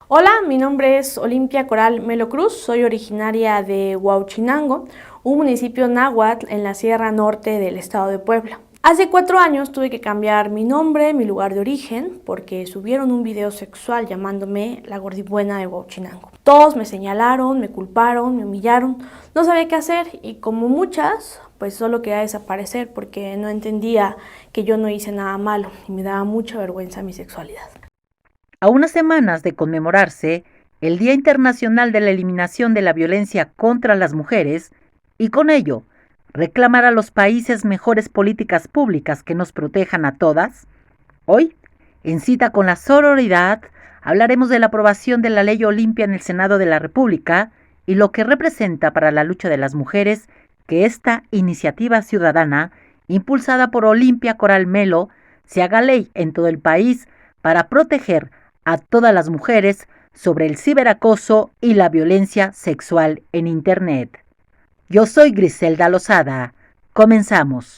Hola, mi nombre es Olimpia Coral Melo Cruz, soy originaria de Huauchinango, un municipio náhuatl en la Sierra Norte del estado de Puebla. Hace 4 años tuve que cambiar mi nombre, mi lugar de origen, porque subieron un video sexual llamándome la gordibuena de Huauchinango. Todos me señalaron, me culparon, me humillaron, no sabía qué hacer y como muchas, pues solo quería desaparecer porque no entendía que yo no hice nada malo y me daba mucha vergüenza mi sexualidad. A unas semanas de conmemorarse el Día Internacional de la Eliminación de la Violencia contra las Mujeres y con ello reclamar a los países mejores políticas públicas que nos protejan a todas, hoy, en cita con la sororidad, hablaremos de la aprobación de la Ley Olimpia en el Senado de la República y lo que representa para la lucha de las mujeres que esta iniciativa ciudadana, impulsada por Olimpia Coral Melo, se haga ley en todo el país para proteger a todas las mujeres sobre el ciberacoso y la violencia sexual en Internet. Yo soy Griselda Lozada. Comenzamos.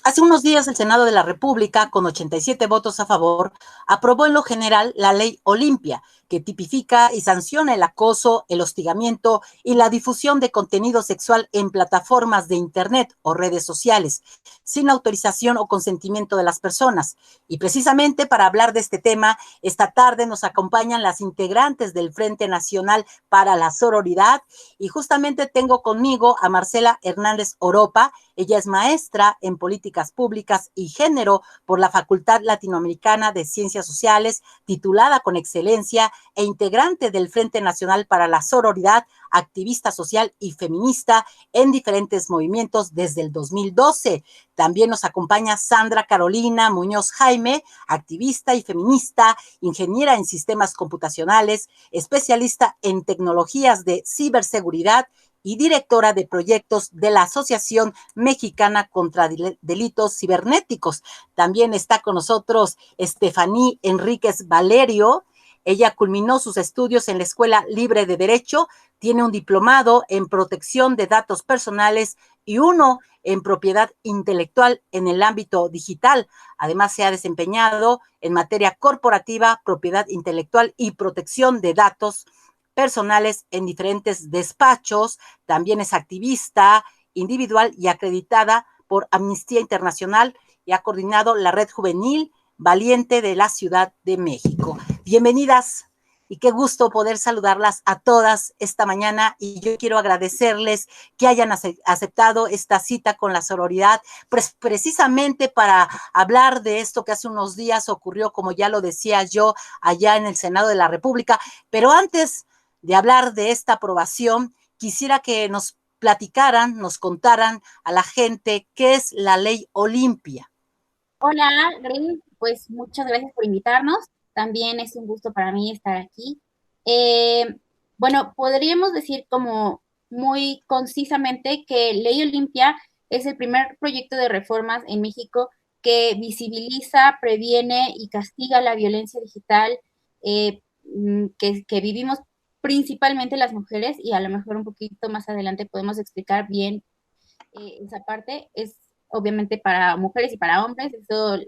Hace unos días el Senado de la República, con 87 votos a favor, aprobó en lo general la Ley Olimpia, que tipifica y sanciona el acoso, el hostigamiento y la difusión de contenido sexual en plataformas de Internet o redes sociales, sin autorización o consentimiento de las personas. Y precisamente para hablar de este tema, esta tarde nos acompañan las integrantes del Frente Nacional para la Sororidad y justamente tengo conmigo a Marcela Hernández Oropa. Ella es maestra en políticas públicas y género por la Facultad Latinoamericana de Ciencias Sociales, titulada con excelencia e integrante del Frente Nacional para la Sororidad, activista social y feminista en diferentes movimientos desde el 2012. También nos acompaña Sandra Carolina Muñoz Jaime, activista y feminista, ingeniera en sistemas computacionales, especialista en tecnologías de ciberseguridad y directora de proyectos de la Asociación Mexicana contra Delitos Cibernéticos. También está con nosotros Estefaní Enríquez Valerio. Ella culminó sus estudios en la Escuela Libre de Derecho, tiene un diplomado en protección de datos personales y uno en propiedad intelectual en el ámbito digital. Además, se ha desempeñado en materia corporativa, propiedad intelectual y protección de datos personales en diferentes despachos. También es activista individual y acreditada por Amnistía Internacional y ha coordinado la Red Juvenil Valiente de la Ciudad de México. Bienvenidas y qué gusto poder saludarlas a todas esta mañana y yo quiero agradecerles que hayan aceptado esta cita con la sororidad, pues precisamente para hablar de esto que hace unos días ocurrió, como ya lo decía yo, allá en el Senado de la República. Pero antes de hablar de esta aprobación, quisiera que nos platicaran, nos contaran a la gente qué es la Ley Olimpia. Hola, Green, pues muchas gracias por invitarnos. También es un gusto para mí estar aquí. Eh, bueno, podríamos decir como muy concisamente que Ley Olimpia es el primer proyecto de reformas en México que visibiliza, previene y castiga la violencia digital que vivimos principalmente las mujeres y a lo mejor un poquito más adelante podemos explicar bien esa parte. Es obviamente para mujeres y para hombres, eso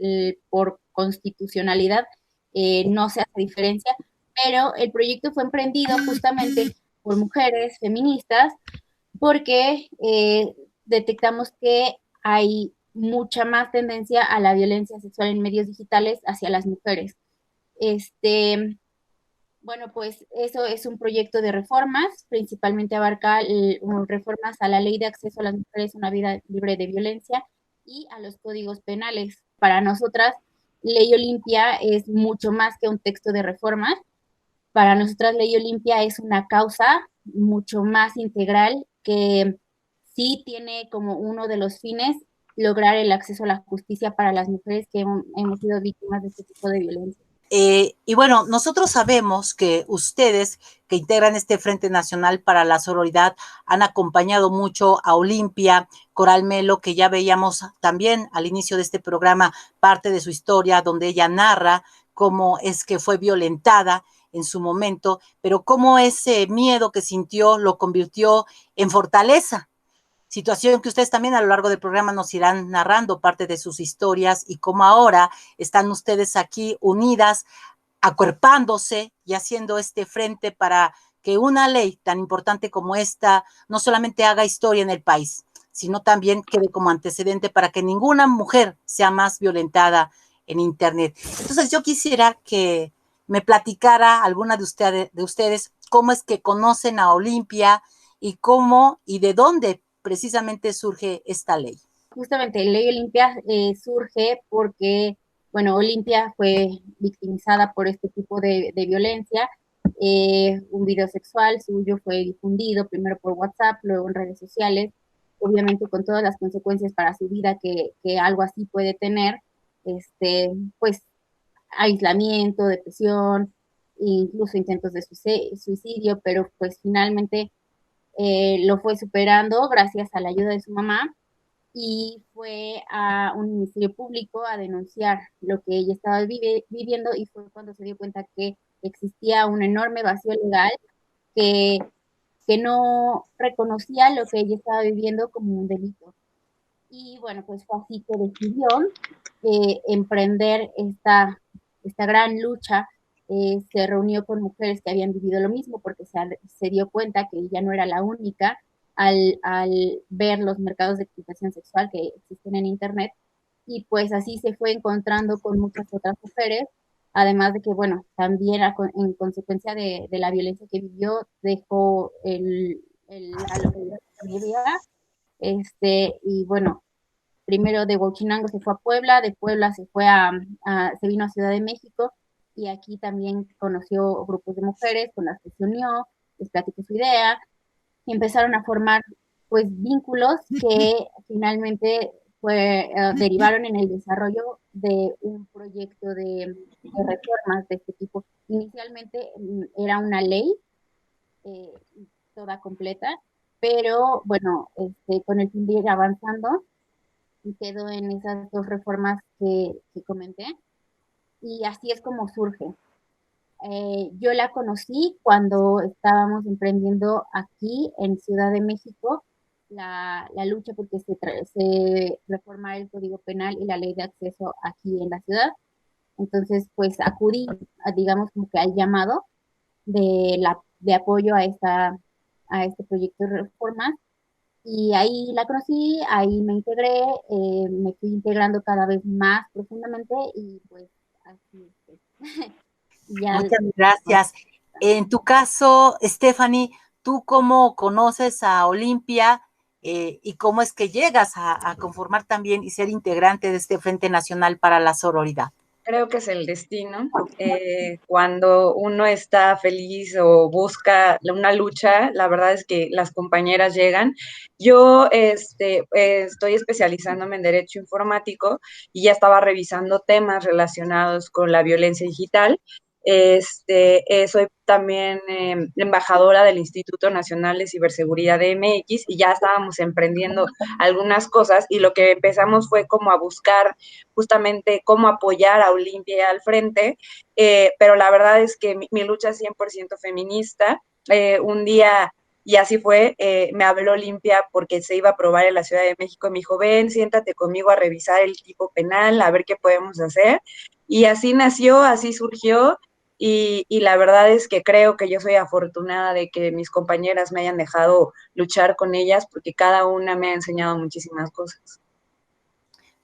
por constitucionalidad no se hace diferencia, pero el proyecto fue emprendido justamente por mujeres feministas porque detectamos que hay mucha más tendencia a la violencia sexual en medios digitales hacia las mujeres. Este, bueno, pues eso es un proyecto de reformas, principalmente abarca reformas a la ley de acceso a las mujeres a una vida libre de violencia y a los códigos penales. Para nosotras, Ley Olimpia es mucho más que un texto de reforma. Para nosotras Ley Olimpia es una causa mucho más integral que sí tiene como uno de los fines lograr el acceso a la justicia para las mujeres que hemos sido víctimas de este tipo de violencia. Y bueno, nosotros sabemos que ustedes que integran este Frente Nacional para la Sororidad han acompañado mucho a Olimpia Coral Melo, que ya veíamos también al inicio de este programa parte de su historia, donde ella narra cómo es que fue violentada en su momento, pero cómo ese miedo que sintió lo convirtió en fortaleza. Situación que ustedes también a lo largo del programa nos irán narrando parte de sus historias y cómo ahora están ustedes aquí unidas, acuerpándose y haciendo este frente para que una ley tan importante como esta no solamente haga historia en el país, sino también quede como antecedente para que ninguna mujer sea más violentada en Internet. Entonces yo quisiera que me platicara alguna de ustedes cómo es que conocen a Olimpia y cómo y de dónde precisamente surge esta ley. Justamente Ley Olimpia surge porque, bueno, Olimpia fue victimizada por este tipo de violencia. Un video sexual suyo fue difundido primero por WhatsApp, luego en redes sociales, obviamente con todas las consecuencias para su vida que algo así puede tener, pues aislamiento, depresión, incluso intentos de suicidio, pero pues finalmente lo fue superando gracias a la ayuda de su mamá y fue a un ministerio público a denunciar lo que ella estaba viviendo y fue cuando se dio cuenta que existía un enorme vacío legal que, que no reconocía lo que ella estaba viviendo como un delito. Y bueno, pues fue así que decidió emprender esta gran lucha. Se reunió con mujeres que habían vivido lo mismo porque se dio cuenta que ella no era la única al ver los mercados de explotación sexual que existen en Internet. Y pues así se fue encontrando con muchas otras mujeres, además de que, bueno, también en consecuencia de la violencia que vivió, dejó la localidad de Bolivia, y bueno, primero de Huachinango se fue a Puebla, de Puebla se fue se vino a Ciudad de México y aquí también conoció grupos de mujeres con las que se unió, les platicó su idea y empezaron a formar pues vínculos que finalmente derivaron en el desarrollo de un proyecto de reformas de este tipo. Inicialmente era una ley eh, toda completa, pero bueno, con el fin de ir avanzando, y quedó en esas dos reformas que comenté. Y así es como surge. Yo la conocí cuando estábamos emprendiendo aquí en Ciudad de México la lucha porque se reformara el Código Penal y la ley de acceso aquí en la ciudad. Entonces, pues acudí, digamos, como que al llamado de apoyo a este proyecto de reformas y ahí la conocí, ahí me integré, me fui integrando cada vez más profundamente y pues así es. Ya. Muchas gracias. En tu caso, Stephanie, ¿tú cómo conoces a Olimpia y cómo es que llegas a conformar también y ser integrante de este Frente Nacional para la Sororidad? Creo que es el destino. Cuando uno está feliz o busca una lucha, la verdad es que las compañeras llegan. Yo estoy especializándome en Derecho Informático y ya estaba revisando temas relacionados con la violencia digital. Soy también embajadora del Instituto Nacional de Ciberseguridad de MX y ya estábamos emprendiendo algunas cosas y lo que empezamos fue como a buscar justamente cómo apoyar a Olimpia al frente, pero la verdad es que mi lucha es 100% feminista. Un día, y así fue, me habló Olimpia porque se iba a aprobar en la Ciudad de México y me dijo, ven, siéntate conmigo a revisar el tipo penal, a ver qué podemos hacer. Y así nació, así surgió. Y la verdad es que creo que yo soy afortunada de que mis compañeras me hayan dejado luchar con ellas porque cada una me ha enseñado muchísimas cosas.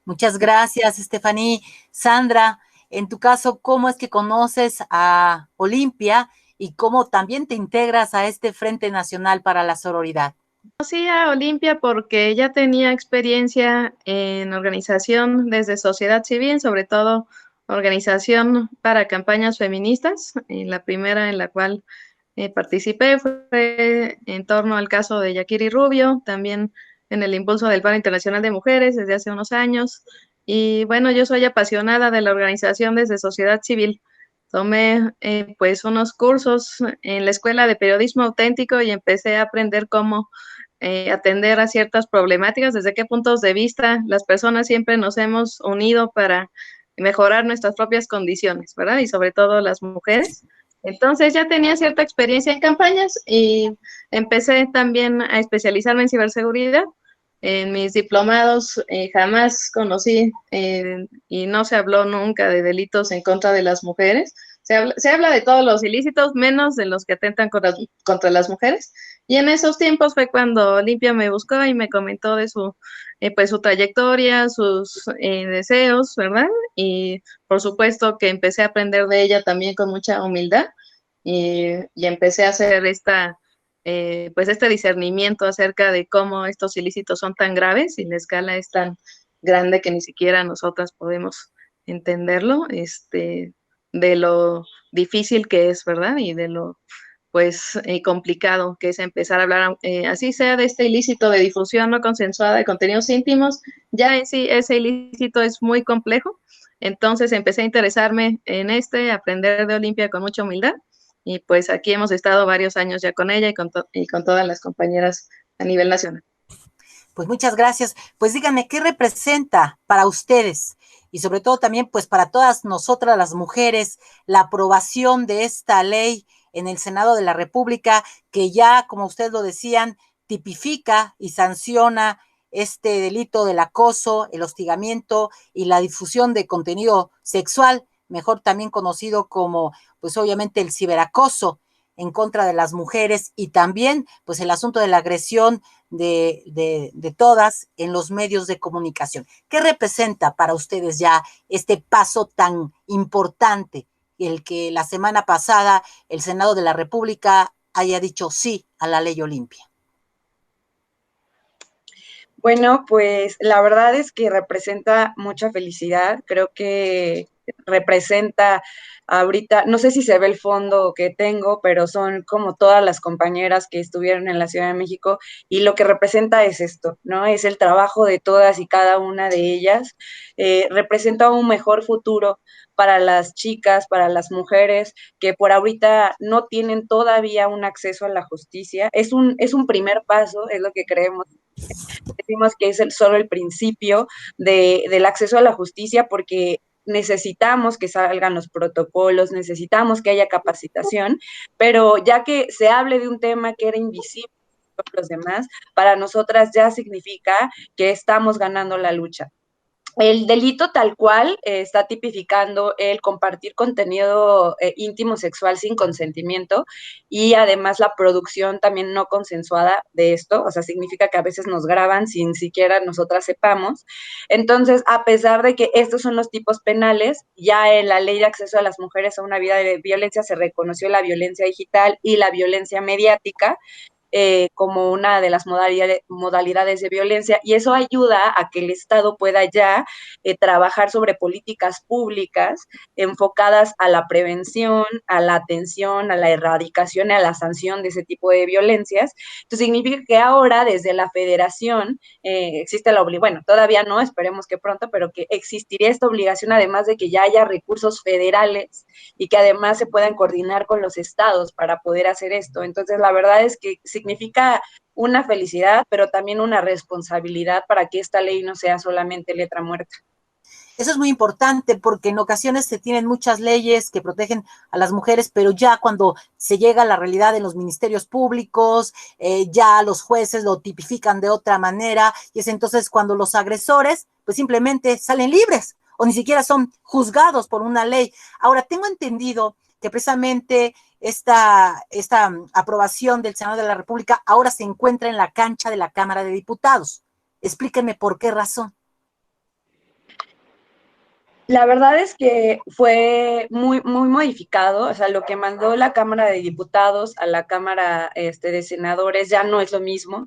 Muchas gracias, Stephanie. Sandra, en tu caso, ¿cómo es que conoces a Olimpia y cómo también te integras a este Frente Nacional para la Sororidad? Conocí a Olimpia porque ella tenía experiencia en organización desde sociedad civil, sobre todo organización para campañas feministas. La primera en la cual participé fue en torno al caso de Yaquiri Rubio, también en el impulso del Paro Internacional de Mujeres desde hace unos años. Y bueno, yo soy apasionada de la organización desde sociedad civil. Tomé pues unos cursos en la Escuela de Periodismo Auténtico y empecé a aprender cómo atender a ciertas problemáticas, desde qué puntos de vista las personas siempre nos hemos unido para mejorar nuestras propias condiciones, ¿verdad? Y sobre todo las mujeres. Entonces ya tenía cierta experiencia en campañas y empecé también a especializarme en ciberseguridad. En mis diplomados jamás conocí y no se habló nunca de delitos en contra de las mujeres. Se habla de todos los ilícitos, menos de los que atentan contra las mujeres. Y en esos tiempos fue cuando Olimpia me buscó y me comentó de pues su trayectoria, sus deseos, ¿verdad? Y por supuesto que empecé a aprender de ella también con mucha humildad y empecé a hacer pues este discernimiento acerca de cómo estos ilícitos son tan graves y la escala es tan grande que ni siquiera nosotras podemos entenderlo, de lo difícil que es, ¿verdad? Y de lo pues complicado que es empezar a hablar, así sea de este ilícito de difusión no consensuada de contenidos íntimos, ya en sí ese ilícito es muy complejo. Entonces empecé a interesarme en aprender de Olimpia con mucha humildad y pues aquí hemos estado varios años ya con ella y con todas las compañeras a nivel nacional. Pues muchas gracias. Pues díganme, ¿qué representa para ustedes y sobre todo también pues para todas nosotras las mujeres la aprobación de esta ley en el Senado de la República que ya, como ustedes lo decían, tipifica y sanciona este delito del acoso, el hostigamiento y la difusión de contenido sexual, mejor también conocido como pues obviamente el ciberacoso en contra de las mujeres y también pues el asunto de la agresión de todas en los medios de comunicación? ¿Qué representa para ustedes ya este paso tan importante, el que la semana pasada el Senado de la República haya dicho sí a la ley Olimpia? Bueno, pues la verdad es que representa mucha felicidad, creo que representa ahorita, no sé si se ve el fondo que tengo, pero son como todas las compañeras que estuvieron en la Ciudad de México y lo que representa es esto, ¿no? Es el trabajo de todas y cada una de ellas, representa un mejor futuro para las chicas, para las mujeres que por ahorita no tienen todavía un acceso a la justicia. Es un primer paso, es lo que creemos. Decimos que es solo el principio del acceso a la justicia porque necesitamos que salgan los protocolos, necesitamos que haya capacitación, pero ya que se hable de un tema que era invisible para los demás, para nosotras ya significa que estamos ganando la lucha. El delito tal cual está tipificando el compartir contenido íntimo sexual sin consentimiento y además la producción también no consensuada de esto, o sea, significa que a veces nos graban sin siquiera nosotras sepamos. Entonces, a pesar de que estos son los tipos penales, ya en la ley de acceso a las mujeres a una vida de violencia se reconoció la violencia digital y la violencia mediática, como una de las modalidades de violencia, y eso ayuda a que el Estado pueda ya trabajar sobre políticas públicas enfocadas a la prevención, a la atención, a la erradicación y a la sanción de ese tipo de violencias. Entonces significa que ahora desde la federación existe la obligación, bueno, todavía no, esperemos que pronto, pero que existiría esta obligación, además de que ya haya recursos federales y que además se puedan coordinar con los estados para poder hacer esto. Entonces la verdad es que significa una felicidad, pero también una responsabilidad para que esta ley no sea solamente letra muerta. Eso es muy importante porque en ocasiones se tienen muchas leyes que protegen a las mujeres, pero ya cuando se llega a la realidad en los ministerios públicos, ya los jueces lo tipifican de otra manera y es entonces cuando los agresores pues simplemente salen libres o ni siquiera son juzgados por una ley. Ahora, tengo entendido que precisamente esta aprobación del Senado de la República ahora se encuentra en la cancha de la Cámara de Diputados. Explíquenme por qué razón. La verdad es que fue muy modificado, o sea, lo que mandó la Cámara de Diputados a la Cámara de Senadores ya no es lo mismo.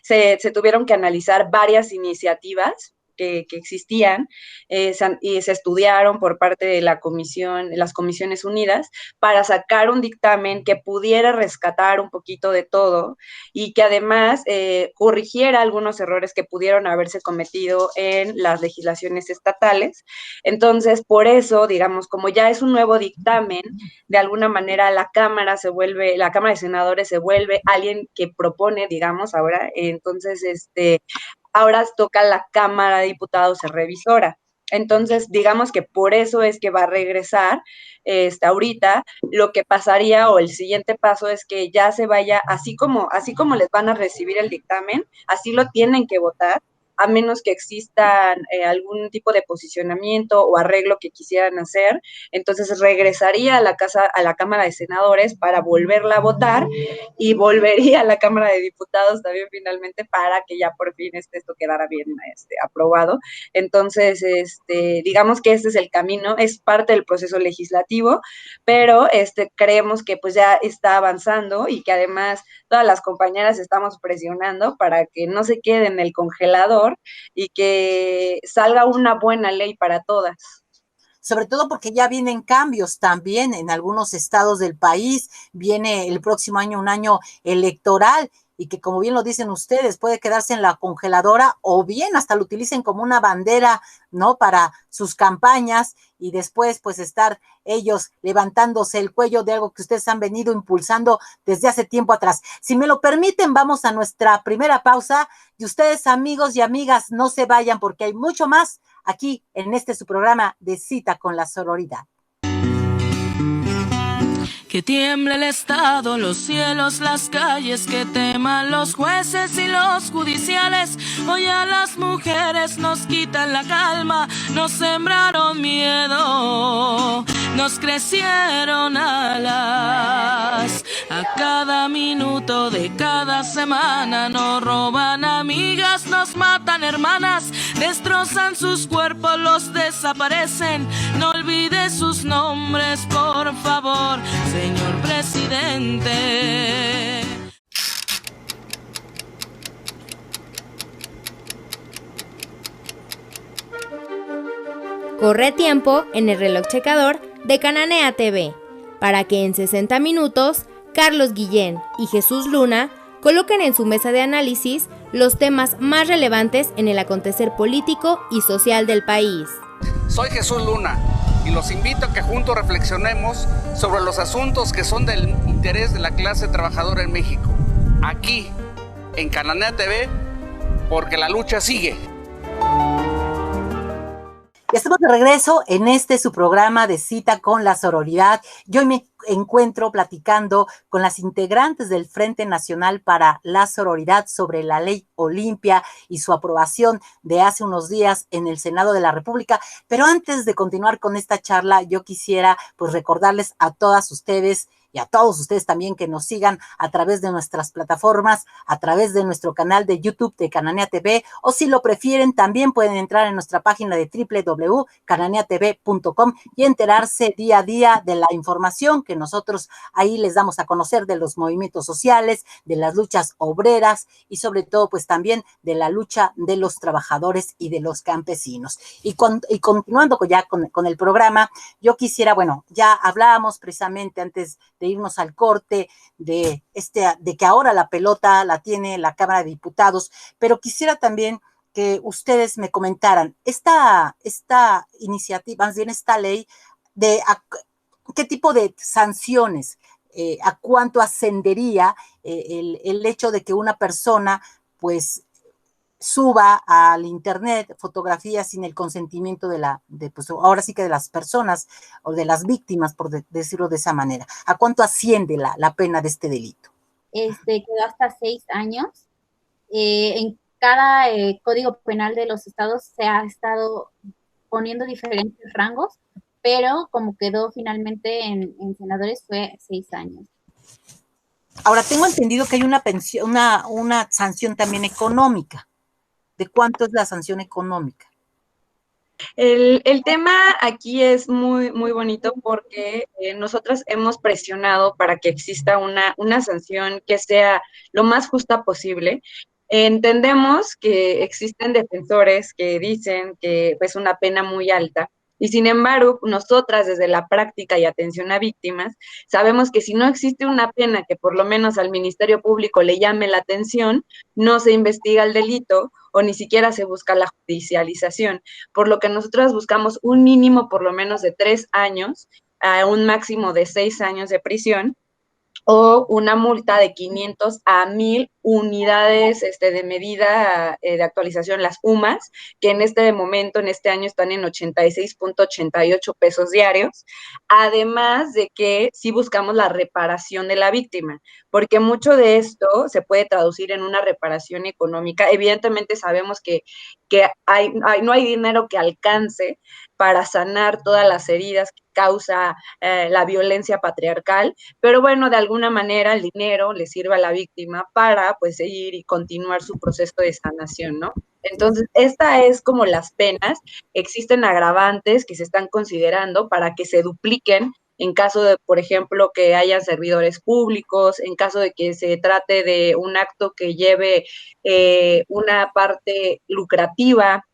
Se tuvieron que analizar varias iniciativas que existían, y se estudiaron por parte de la comisión, las Comisiones Unidas, para sacar un dictamen que pudiera rescatar un poquito de todo y que además corrigiera algunos errores que pudieron haberse cometido en las legislaciones estatales. Entonces, por eso, digamos, como ya es un nuevo dictamen, de alguna manera la Cámara de Senadores se vuelve alguien que propone, digamos, ahora, entonces, ahora toca la Cámara de Diputados ser revisora. Entonces, digamos que por eso es que va a regresar ahorita. Lo que pasaría o el siguiente paso es que ya se vaya, así como les van a recibir el dictamen, así lo tienen que votar, a menos que existan algún tipo de posicionamiento o arreglo que quisieran hacer. Entonces regresaría a la Cámara de Senadores para volverla a votar y volvería a la Cámara de Diputados también finalmente para que ya por fin esto quedara bien aprobado. Entonces, digamos que este es el camino, es parte del proceso legislativo, pero creemos que pues ya está avanzando y que además todas las compañeras estamos presionando para que no se quede en el congelador y que salga una buena ley para todas. Sobre todo porque ya vienen cambios también en algunos estados del país, viene el próximo año un año electoral y que, como bien lo dicen ustedes, puede quedarse en la congeladora o bien hasta lo utilicen como una bandera, ¿no?, para sus campañas y después pues estar ellos levantándose el cuello de algo que ustedes han venido impulsando desde hace tiempo atrás. Si me lo permiten, vamos a nuestra primera pausa y ustedes, amigos y amigas, no se vayan porque hay mucho más aquí en su programa de Cita con la Sororidad. Que tiemble el Estado, los cielos, las calles, que teman los jueces y los judiciales. Hoy a las mujeres nos quitan la calma, nos sembraron miedo, nos crecieron alas. A cada minuto de cada semana nos roban amigas, nos matan hermanas, destrozan sus cuerpos, los desaparecen. No olvide sus nombres, por favor, señor presidente. Corre tiempo en el reloj checador de Cananea TV, para que en 60 minutos Carlos Guillén y Jesús Luna coloquen en su mesa de análisis los temas más relevantes en el acontecer político y social del país. Soy Jesús Luna y los invito a que juntos reflexionemos sobre los asuntos que son del interés de la clase trabajadora en México. Aquí, en Cananea TV, porque la lucha sigue. Ya estamos de regreso en su programa de Cita con la Sororidad. Yo hoy me encuentro platicando con las integrantes del Frente Nacional para la Sororidad sobre la Ley Olimpia y su aprobación de hace unos días en el Senado de la República. Pero antes de continuar con esta charla, yo quisiera pues recordarles a todas ustedes y a todos ustedes también que nos sigan a través de nuestras plataformas, a través de nuestro canal de YouTube de Cananea TV, o si lo prefieren, también pueden entrar en nuestra página de www.cananeatv.com y enterarse día a día de la información que nosotros ahí les damos a conocer de los movimientos sociales, de las luchas obreras y sobre todo pues también de la lucha de los trabajadores y de los campesinos. Y continuando ya con el programa, yo quisiera, bueno, ya hablábamos precisamente antes de irnos al corte de que ahora la pelota la tiene la Cámara de Diputados, pero quisiera también que ustedes me comentaran esta iniciativa, más bien esta ley, de qué tipo de sanciones, a cuánto ascendería el hecho de que una persona pues suba al internet fotografías sin el consentimiento pues ahora sí que de las personas o de las víctimas, por decirlo de esa manera. ¿A cuánto asciende la pena de este delito? Quedó hasta 6 años. En cada código penal de los estados se ha estado poniendo diferentes rangos, pero como quedó finalmente en senadores fue 6 años. Ahora, tengo entendido que hay una sanción también económica. ¿De cuánto es la sanción económica? El tema aquí es muy, muy bonito porque nosotras hemos presionado para que exista una sanción que sea lo más justa posible. Entendemos que existen defensores que dicen que es una pena muy alta, y sin embargo, nosotras desde la práctica y atención a víctimas, sabemos que si no existe una pena que por lo menos al Ministerio Público le llame la atención, no se investiga el delito o ni siquiera se busca la judicialización, por lo que nosotras buscamos un mínimo por lo menos de 3 años a un máximo de 6 años de prisión, o una multa de 500 a 1000 unidades de medida de actualización, las UMAS, que en este momento, en este año, están en 86.88 pesos diarios, además de que sí buscamos la reparación de la víctima, porque mucho de esto se puede traducir en una reparación económica. Evidentemente sabemos que no hay dinero que alcance para sanar todas las heridas que causa la violencia patriarcal, pero bueno, de alguna manera el dinero le sirve a la víctima para pues seguir y continuar su proceso de sanación, ¿no? Entonces, esta es como las penas. Existen agravantes que se están considerando para que se dupliquen en caso de, por ejemplo, que hayan servidores públicos, en caso de que se trate de un acto que lleve una parte lucrativa,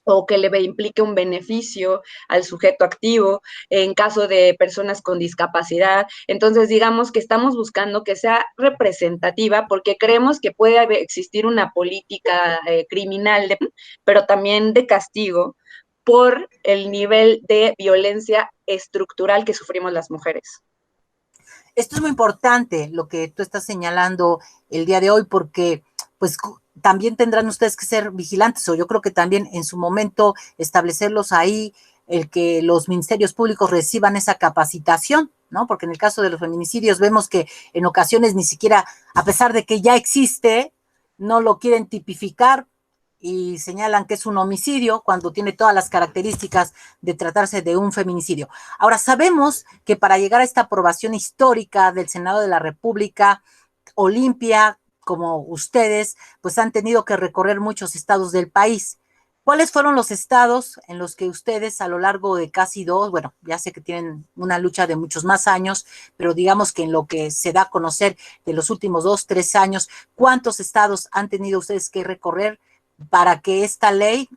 o que le implique un beneficio al sujeto activo, en caso de personas con discapacidad. Entonces, digamos que estamos buscando que sea representativa, porque creemos que puede existir una política criminal, pero también de castigo, por el nivel de violencia estructural que sufrimos las mujeres. Esto es muy importante, lo que tú estás señalando el día de hoy, porque pues también tendrán ustedes que ser vigilantes, o yo creo que también en su momento establecerlos ahí, el que los ministerios públicos reciban esa capacitación, ¿no? Porque en el caso de los feminicidios vemos que en ocasiones ni siquiera, a pesar de que ya existe, no lo quieren tipificar y señalan que es un homicidio cuando tiene todas las características de tratarse de un feminicidio. Ahora, sabemos que para llegar a esta aprobación histórica del Senado de la República, Olimpia, como ustedes, pues han tenido que recorrer muchos estados del país. ¿Cuáles fueron los estados en los que ustedes a lo largo de casi bueno, ya sé que tienen una lucha de muchos más años, pero digamos que en lo que se da a conocer de los últimos 2, 3 años, ¿cuántos estados han tenido ustedes que recorrer para que esta ley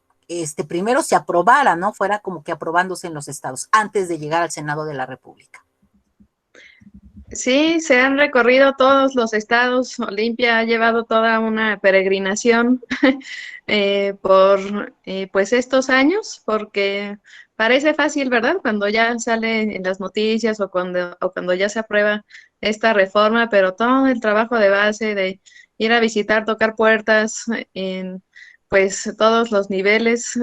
primero se aprobara, ¿no? Fuera como que aprobándose en los estados antes de llegar al Senado de la República? Sí, se han recorrido todos los estados. Olimpia ha llevado toda una peregrinación por pues estos años, porque parece fácil, ¿verdad? Cuando ya sale en las noticias o cuando ya se aprueba esta reforma, pero todo el trabajo de base de ir a visitar, tocar puertas en pues todos los niveles,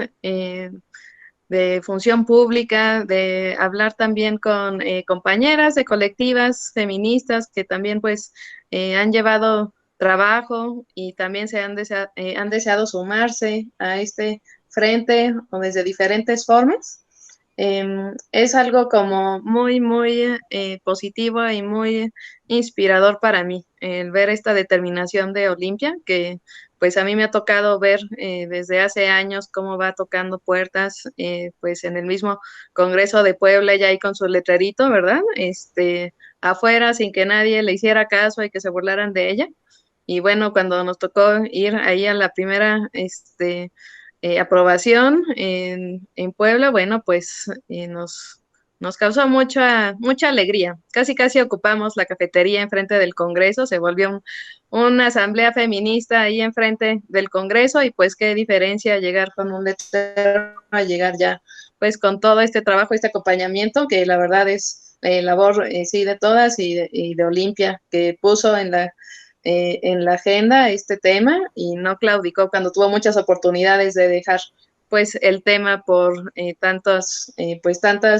de función pública, de hablar también con compañeras de colectivas feministas que también pues han llevado trabajo y también han deseado sumarse a este frente o desde diferentes formas. Es algo como muy, muy positivo y muy inspirador para mí, el ver esta determinación de Olimpia, que pues a mí me ha tocado ver desde hace años cómo va tocando puertas, pues en el mismo Congreso de Puebla, ya ahí con su letrerito, ¿verdad? Afuera, sin que nadie le hiciera caso y que se burlaran de ella. Y bueno, cuando nos tocó ir ahí a la primera, aprobación en Puebla, bueno, pues nos causó mucha alegría. Casi ocupamos la cafetería enfrente del Congreso, se volvió una asamblea feminista ahí enfrente del Congreso, y pues qué diferencia llegar con un letrero a llegar ya pues con todo este trabajo, este acompañamiento, que la verdad es labor sí de todas y de Olimpia, que puso en la agenda este tema y no claudicó cuando tuvo muchas oportunidades de dejar pues el tema por tantas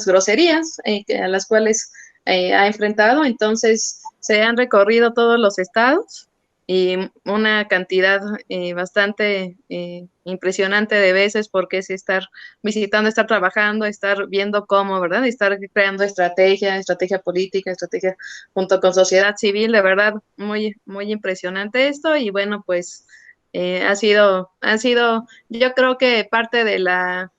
groserías a las cuales ha enfrentado. Entonces se han recorrido todos los estados y una cantidad bastante impresionante de veces, porque es estar visitando, estar trabajando, estar viendo cómo, ¿verdad? Estar creando estrategia política, estrategia junto con sociedad civil. De verdad, muy, muy impresionante esto. Y bueno, pues ha sido, yo creo que parte de la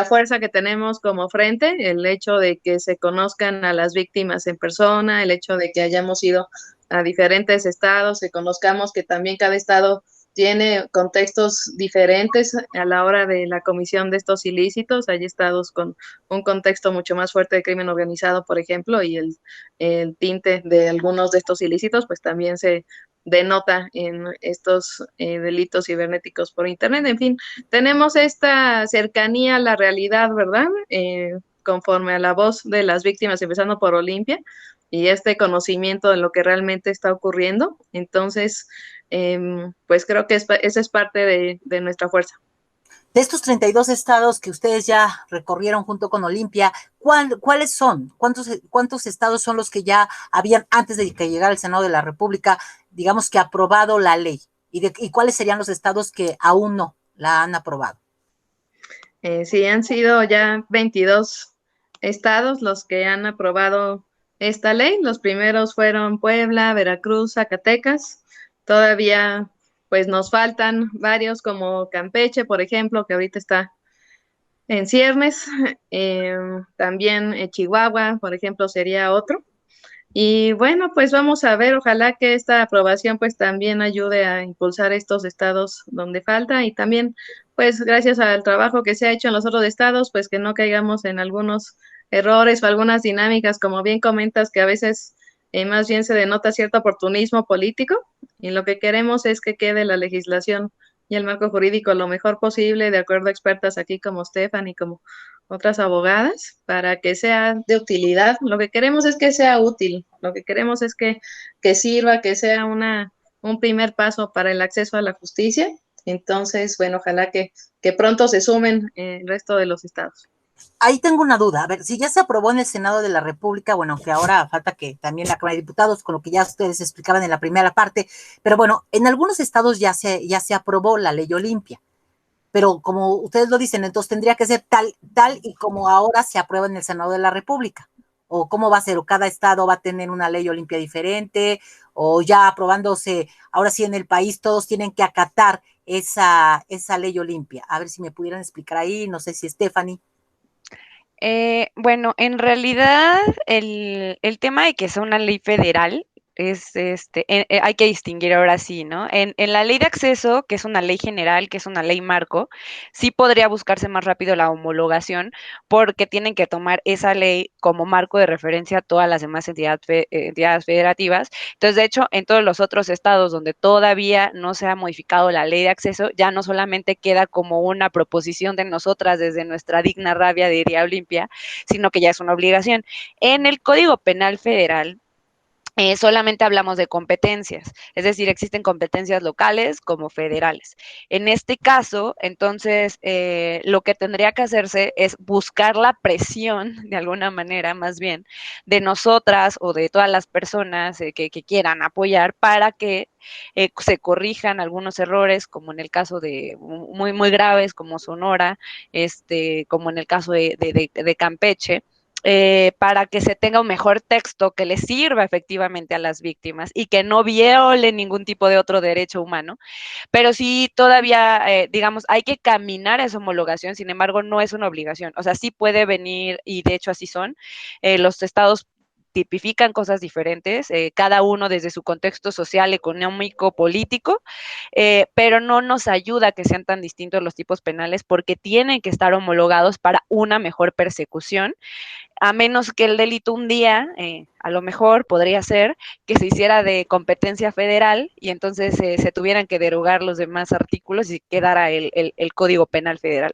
fuerza que tenemos como frente, el hecho de que se conozcan a las víctimas en persona, el hecho de que hayamos ido a diferentes estados, que conozcamos que también cada estado tiene contextos diferentes a la hora de la comisión de estos ilícitos. Hay estados con un contexto mucho más fuerte de crimen organizado, por ejemplo, y el tinte de algunos de estos ilícitos, pues también se denota en estos delitos cibernéticos por Internet. En fin, tenemos esta cercanía a la realidad, ¿verdad? Conforme a la voz de las víctimas, empezando por Olimpia, y este conocimiento de lo que realmente está ocurriendo. Entonces, pues creo que esa es parte de nuestra fuerza. De estos 32 estados que ustedes ya recorrieron junto con Olimpia, ¿cuáles son? ¿Cuántos estados son los que ya habían, antes de que llegara el Senado de la República, digamos que aprobado la ley? ¿Y cuáles serían los estados que aún no la han aprobado? Sí, han sido ya 22 estados los que han aprobado esta ley. Los primeros fueron Puebla, Veracruz, Zacatecas. Todavía pues nos faltan varios como Campeche, por ejemplo, que ahorita está en ciernes. También Chihuahua, por ejemplo, sería otro. Y bueno, pues vamos a ver, ojalá que esta aprobación pues también ayude a impulsar estos estados donde falta, y también pues gracias al trabajo que se ha hecho en los otros estados, pues que no caigamos en algunos errores o algunas dinámicas, como bien comentas, que a veces más bien se denota cierto oportunismo político, y lo que queremos es que quede la legislación y el marco jurídico lo mejor posible, de acuerdo a expertas aquí como Stephanie, como otras abogadas, para que sea de utilidad. Lo que queremos es que sea útil, lo que queremos es que sirva, que sea un primer paso para el acceso a la justicia. Entonces, bueno, ojalá que pronto se sumen el resto de los estados. Ahí tengo una duda. A ver, si ya se aprobó en el Senado de la República, bueno, que ahora falta que también la Cámara de Diputados, con lo que ya ustedes explicaban en la primera parte, pero bueno, en algunos estados ya se aprobó la ley Olimpia, pero como ustedes lo dicen, entonces tendría que ser tal y como ahora se aprueba en el Senado de la República. ¿O cómo va a ser? ¿O cada estado va a tener una ley Olimpia diferente? ¿O ya aprobándose, ahora sí en el país todos tienen que acatar esa ley Olimpia? A ver si me pudieran explicar ahí, no sé si Stephanie. Bueno, en realidad el tema de que sea una ley federal es, hay que distinguir ahora sí, ¿no? En la ley de acceso, que es una ley general, que es una ley marco, sí podría buscarse más rápido la homologación, porque tienen que tomar esa ley como marco de referencia a todas las demás entidades federativas. Entonces, de hecho, en todos los otros estados donde todavía no se ha modificado la ley de acceso, ya no solamente queda como una proposición de nosotras desde nuestra digna rabia, diría Olimpia, sino que ya es una obligación. En el Código Penal Federal, solamente hablamos de competencias, es decir, existen competencias locales como federales. En este caso, entonces, lo que tendría que hacerse es buscar la presión, de alguna manera, más bien, de nosotras o de todas las personas que quieran apoyar para que se corrijan algunos errores, como en el caso de muy, muy graves, como Sonora, como en el caso de Campeche, para que se tenga un mejor texto que le sirva efectivamente a las víctimas y que no viole ningún tipo de otro derecho humano. Pero sí todavía, digamos, hay que caminar a esa homologación, sin embargo, no es una obligación. O sea, sí puede venir, y de hecho así son, los estados tipifican cosas diferentes, cada uno desde su contexto social, económico, político, pero no nos ayuda a que sean tan distintos los tipos penales porque tienen que estar homologados para una mejor persecución, a menos que el delito un día, a lo mejor podría ser que se hiciera de competencia federal y entonces se tuvieran que derogar los demás artículos y quedara el Código Penal Federal.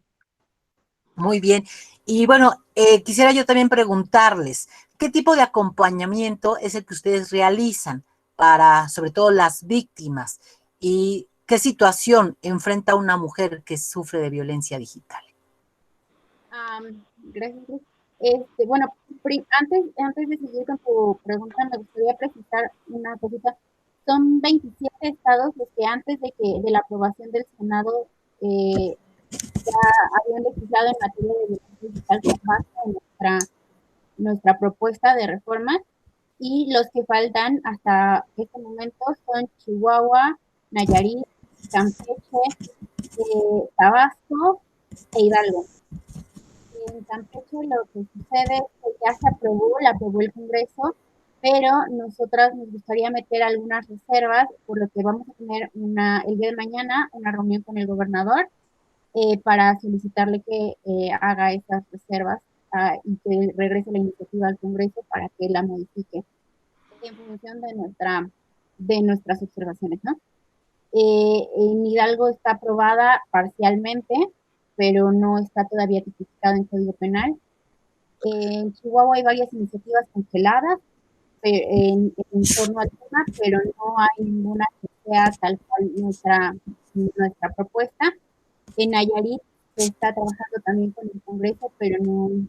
Muy bien. Y bueno, quisiera yo también preguntarles, ¿qué tipo de acompañamiento es el que ustedes realizan para, sobre todo, las víctimas? ¿Y qué situación enfrenta una mujer que sufre de violencia digital? Gracias. Bueno, antes de seguir con tu pregunta, me gustaría precisar una cosita. Son 27 estados los que antes de la aprobación del Senado ya habían legislado en materia de violencia digital con base en nuestra propuesta de reforma, y los que faltan hasta este momento son Chihuahua, Nayarit, Campeche, Tabasco e Hidalgo. En Campeche lo que sucede es que ya la aprobó el Congreso, pero nosotras nos gustaría meter algunas reservas, por lo que vamos a tener el día de mañana una reunión con el gobernador para solicitarle que haga esas reservas y que regrese la iniciativa al Congreso para que la modifique en función de nuestras observaciones, ¿no? En Hidalgo está aprobada parcialmente, pero no está todavía tipificado en Código Penal. En Chihuahua hay varias iniciativas congeladas en torno al tema, pero no hay ninguna que sea tal cual nuestra propuesta. En Nayarit se está trabajando también con el Congreso, pero no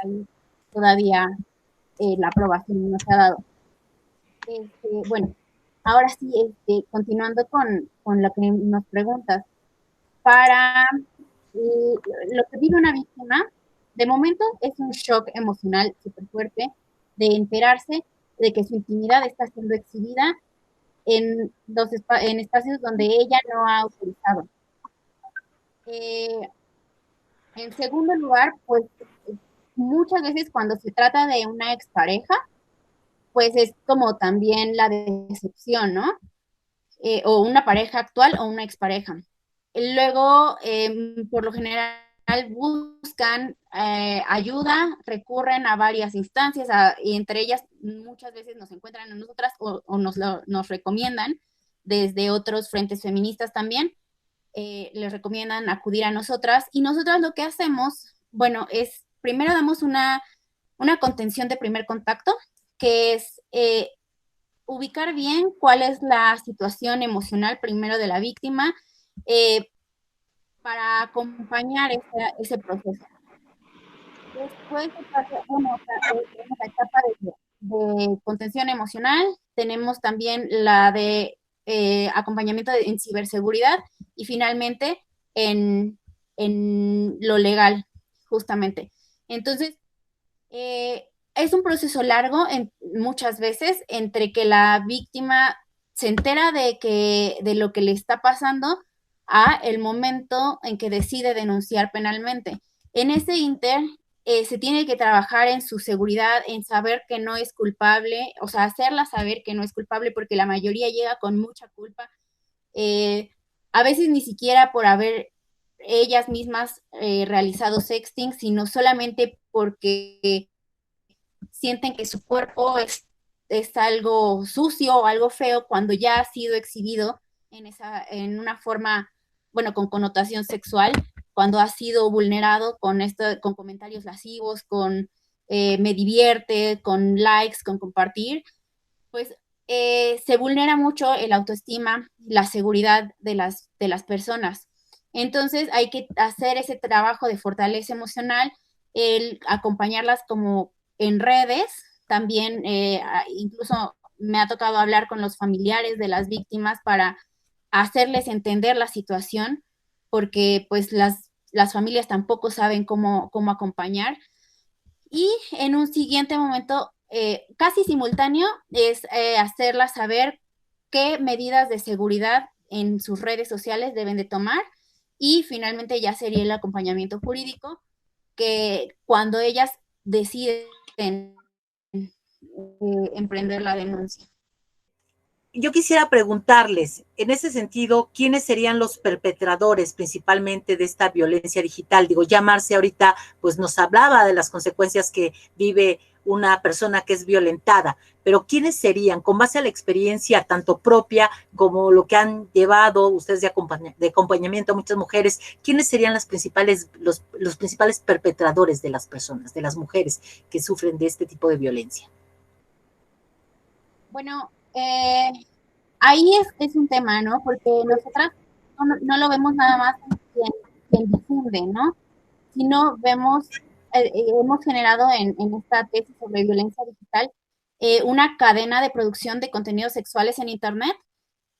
hay todavía la aprobación, no se ha dado. Bueno, ahora sí, continuando con lo que nos preguntas, para lo que vive una víctima, de momento es un shock emocional súper fuerte de enterarse de que su intimidad está siendo exhibida en espacios donde ella no ha autorizado. En segundo lugar, pues muchas veces cuando se trata de una expareja, pues es como también la decepción, ¿no? O una pareja actual o una expareja. Luego, por lo general, buscan ayuda, recurren a varias instancias, y entre ellas muchas veces nos encuentran a nosotras o nos recomiendan desde otros frentes feministas también, les recomiendan acudir a nosotras, y nosotras lo que hacemos, bueno, es primero damos una contención de primer contacto, que es ubicar bien cuál es la situación emocional primero de la víctima, para acompañar ese proceso. Después tenemos la etapa de contención emocional, tenemos también la de acompañamiento en ciberseguridad y finalmente en lo legal, justamente. Entonces, es un proceso largo muchas veces entre que la víctima se entera de lo que le está pasando a el momento en que decide denunciar penalmente. En ese inter se tiene que trabajar en su seguridad, en saber que no es culpable, o sea, hacerla saber que no es culpable, porque la mayoría llega con mucha culpa, a veces ni siquiera por haber ellas mismas realizado sexting, sino solamente porque sienten que su cuerpo es algo sucio o algo feo cuando ya ha sido exhibido en una forma, bueno, con connotación sexual, cuando ha sido vulnerado con comentarios lascivos, con me divierte, con likes, con compartir, pues se vulnera mucho el autoestima, la seguridad de las personas. Entonces hay que hacer ese trabajo de fortaleza emocional, el acompañarlas como en redes, también incluso me ha tocado hablar con los familiares de las víctimas para hacerles entender la situación, porque pues las familias tampoco saben cómo acompañar. Y en un siguiente momento, casi simultáneo, es hacerlas saber qué medidas de seguridad en sus redes sociales deben de tomar, y finalmente ya sería el acompañamiento jurídico, que cuando ellas deciden emprender la denuncia. Yo quisiera preguntarles, en ese sentido, ¿quiénes serían los perpetradores principalmente de esta violencia digital? Digo, ya Marcia ahorita pues nos hablaba de las consecuencias que vive una persona que es violentada, pero ¿quiénes serían, con base a la experiencia tanto propia como lo que han llevado ustedes de acompañamiento a muchas mujeres, quiénes serían los principales perpetradores de las personas, de las mujeres que sufren de este tipo de violencia? Bueno, ahí es un tema, ¿no? Porque nosotras no lo vemos nada más en quien difunde, ¿no? Sino vemos, hemos generado en esta tesis sobre violencia digital una cadena de producción de contenidos sexuales en Internet,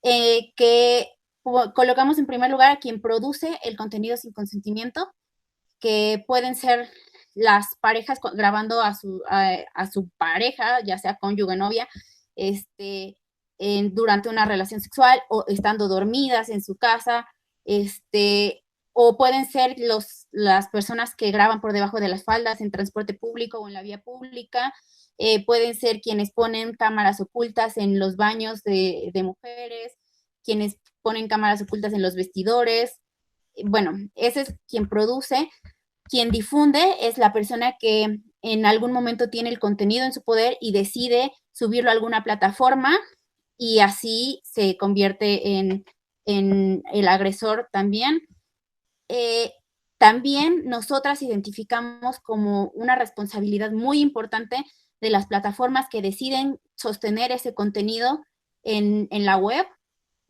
que colocamos en primer lugar a quien produce el contenido sin consentimiento, que pueden ser las parejas grabando a su pareja, ya sea cónyuge, novia, durante una relación sexual, o estando dormidas en su casa, o pueden ser las personas que graban por debajo de las faldas en transporte público o en la vía pública, pueden ser quienes ponen cámaras ocultas en los baños de mujeres, quienes ponen cámaras ocultas en los vestidores. Bueno, ese es quien produce. Quien difunde es la persona que en algún momento tiene el contenido en su poder y decide subirlo a alguna plataforma y así se convierte en el agresor también. También nosotras identificamos como una responsabilidad muy importante de las plataformas que deciden sostener ese contenido en la web.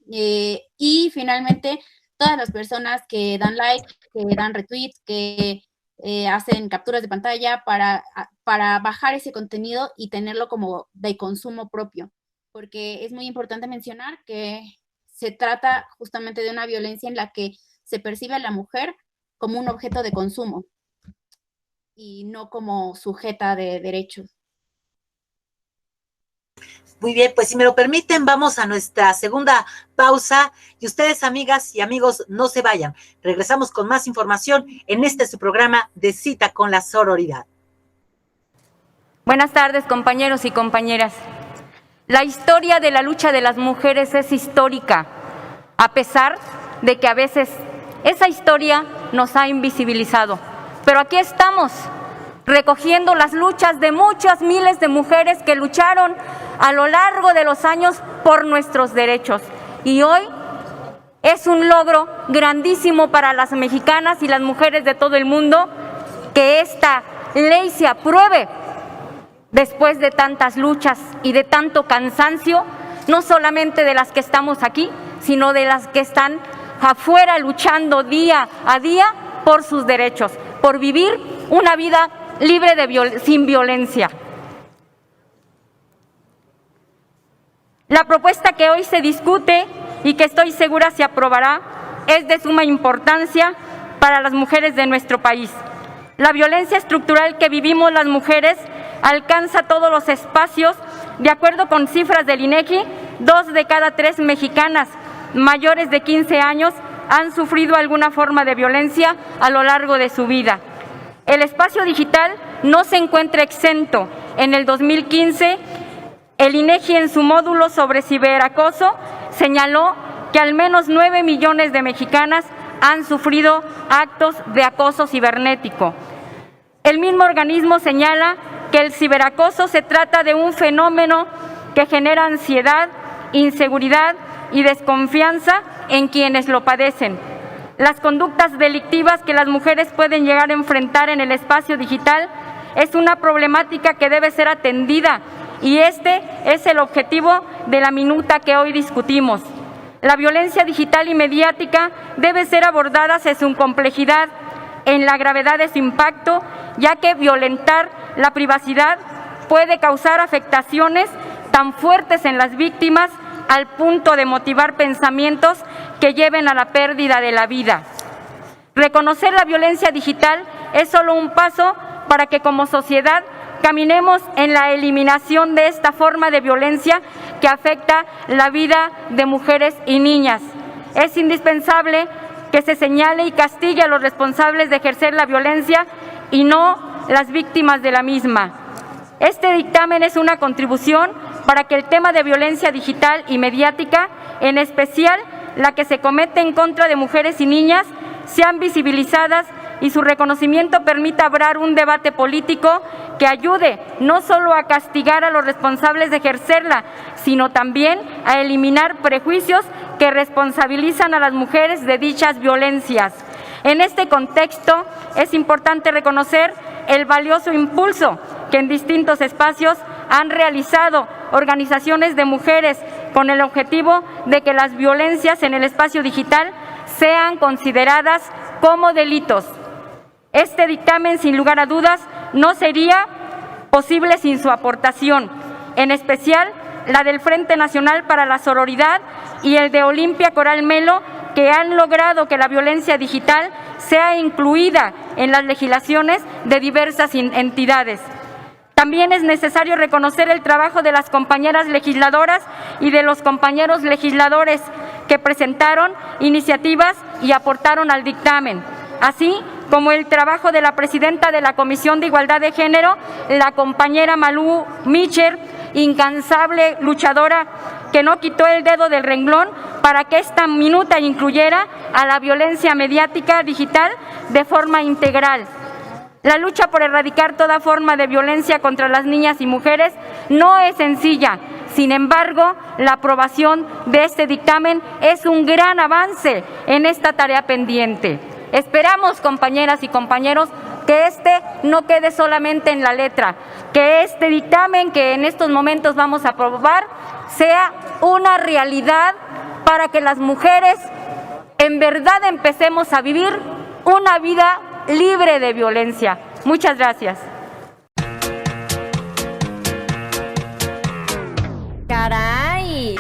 Y finalmente, todas las personas que dan like, que dan retweets, que hacen capturas de pantalla para bajar ese contenido y tenerlo como de consumo propio. Porque es muy importante mencionar que se trata justamente de una violencia en la que se percibe a la mujer como un objeto de consumo y no como sujeta de derechos. Muy bien, pues si me lo permiten, vamos a nuestra segunda pausa y ustedes, amigas y amigos, no se vayan. Regresamos con más información en su programa de Cita con la Sororidad. Buenas tardes, compañeros y compañeras. La historia de la lucha de las mujeres es histórica, a pesar de que a veces esa historia nos ha invisibilizado. Pero aquí estamos, recogiendo las luchas de muchas miles de mujeres que lucharon a lo largo de los años por nuestros derechos. Y hoy es un logro grandísimo para las mexicanas y las mujeres de todo el mundo que esta ley se apruebe después de tantas luchas y de tanto cansancio, no solamente de las que estamos aquí, sino de las que están afuera luchando día a día por sus derechos, por vivir una vida libre sin violencia. La propuesta que hoy se discute y que estoy segura se aprobará es de suma importancia para las mujeres de nuestro país. La violencia estructural que vivimos las mujeres alcanza todos los espacios. De acuerdo con cifras del INEGI, 2 de cada 3 mexicanas mayores de 15 años han sufrido alguna forma de violencia a lo largo de su vida. El espacio digital no se encuentra exento. En el 2015, el INEGI en su módulo sobre ciberacoso señaló que al menos 9 millones de mexicanas han sufrido actos de acoso cibernético. El mismo organismo señala que el ciberacoso se trata de un fenómeno que genera ansiedad, inseguridad y desconfianza en quienes lo padecen. Las conductas delictivas que las mujeres pueden llegar a enfrentar en el espacio digital es una problemática que debe ser atendida y este es el objetivo de la minuta que hoy discutimos. La violencia digital y mediática debe ser abordada en su complejidad, en la gravedad de su impacto, ya que violentar la privacidad puede causar afectaciones tan fuertes en las víctimas al punto de motivar pensamientos que lleven a la pérdida de la vida. Reconocer la violencia digital es solo un paso para que como sociedad caminemos en la eliminación de esta forma de violencia que afecta la vida de mujeres y niñas. Es indispensable que se señale y castigue a los responsables de ejercer la violencia y no las víctimas de la misma. Este dictamen es una contribución para que el tema de violencia digital y mediática, en especial la que se comete en contra de mujeres y niñas, sean visibilizadas y su reconocimiento permita abrir un debate político que ayude no solo a castigar a los responsables de ejercerla, sino también a eliminar prejuicios que responsabilizan a las mujeres de dichas violencias. En este contexto, es importante reconocer el valioso impulso que en distintos espacios han realizado organizaciones de mujeres con el objetivo de que las violencias en el espacio digital sean consideradas como delitos. Este dictamen, sin lugar a dudas, no sería posible sin su aportación, en especial la del Frente Nacional para la Sororidad y el de Olimpia Coral Melo, que han logrado que la violencia digital sea incluida en las legislaciones de diversas entidades. También es necesario reconocer el trabajo de las compañeras legisladoras y de los compañeros legisladores que presentaron iniciativas y aportaron al dictamen, así como el trabajo de la presidenta de la Comisión de Igualdad de Género, la compañera Malú Micher, incansable luchadora que no quitó el dedo del renglón para que esta minuta incluyera a la violencia mediática digital de forma integral. La lucha por erradicar toda forma de violencia contra las niñas y mujeres no es sencilla. Sin embargo, la aprobación de este dictamen es un gran avance en esta tarea pendiente. Esperamos, compañeras y compañeros, que este no quede solamente en la letra, que este dictamen que en estos momentos vamos a aprobar sea una realidad para que las mujeres en verdad empecemos a vivir una vida libre de violencia. Muchas gracias. ¡Caray!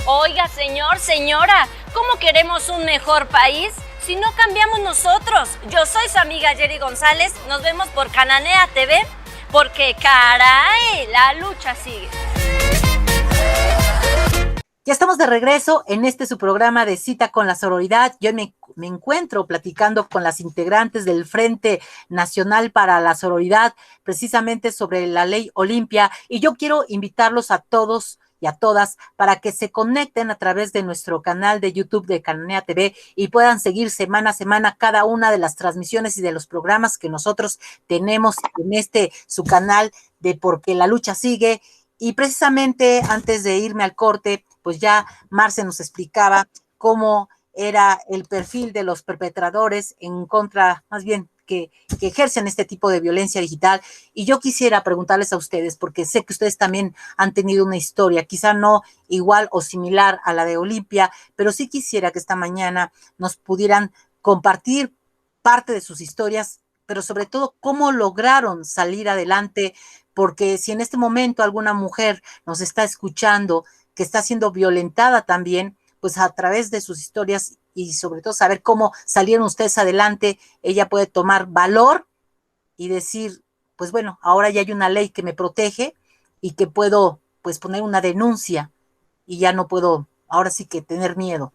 Oiga, señor, señora, ¿cómo queremos un mejor país si no cambiamos nosotros? Yo soy su amiga Yeri González, nos vemos por Cananea TV, porque caray, la lucha sigue. Ya estamos de regreso en su programa de Cita con la Sororidad. Yo me encuentro platicando con las integrantes del Frente Nacional para la Sororidad, precisamente sobre la Ley Olimpia, y yo quiero invitarlos a todos y a todas para que se conecten a través de nuestro canal de YouTube de Cananea TV y puedan seguir semana a semana cada una de las transmisiones y de los programas que nosotros tenemos en su canal de Porque la Lucha Sigue. Y precisamente antes de irme al corte, pues ya Marce nos explicaba cómo era el perfil de los perpetradores en contra, más bien, que ejercen este tipo de violencia digital. Y yo quisiera preguntarles a ustedes, porque sé que ustedes también han tenido una historia, quizá no igual o similar a la de Olimpia, pero sí quisiera que esta mañana nos pudieran compartir parte de sus historias, pero sobre todo cómo lograron salir adelante, porque si en este momento alguna mujer nos está escuchando que está siendo violentada también, pues a través de sus historias y sobre todo saber cómo salieron ustedes adelante, ella puede tomar valor y decir, pues bueno, ahora ya hay una ley que me protege y que puedo pues poner una denuncia y ya no puedo ahora sí que tener miedo.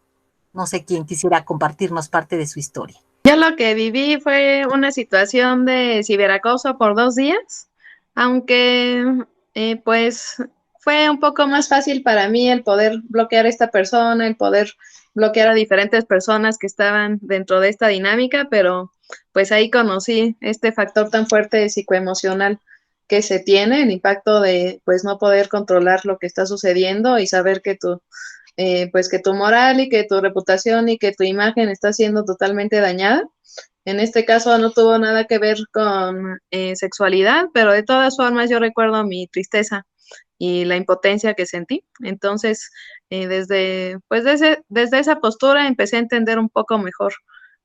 No sé quién quisiera compartirnos parte de su historia. Yo lo que viví fue una situación de ciberacoso por 2 días, aunque pues fue un poco más fácil para mí el poder bloquear a esta persona, el poder bloquear a diferentes personas que estaban dentro de esta dinámica, pero pues ahí conocí este factor tan fuerte psicoemocional que se tiene, el impacto de pues no poder controlar lo que está sucediendo y saber que pues que tu moral y que tu reputación y que tu imagen está siendo totalmente dañada. En este caso no tuvo nada que ver con sexualidad, pero de todas formas yo recuerdo mi tristeza y la impotencia que sentí. Entonces, desde esa postura empecé a entender un poco mejor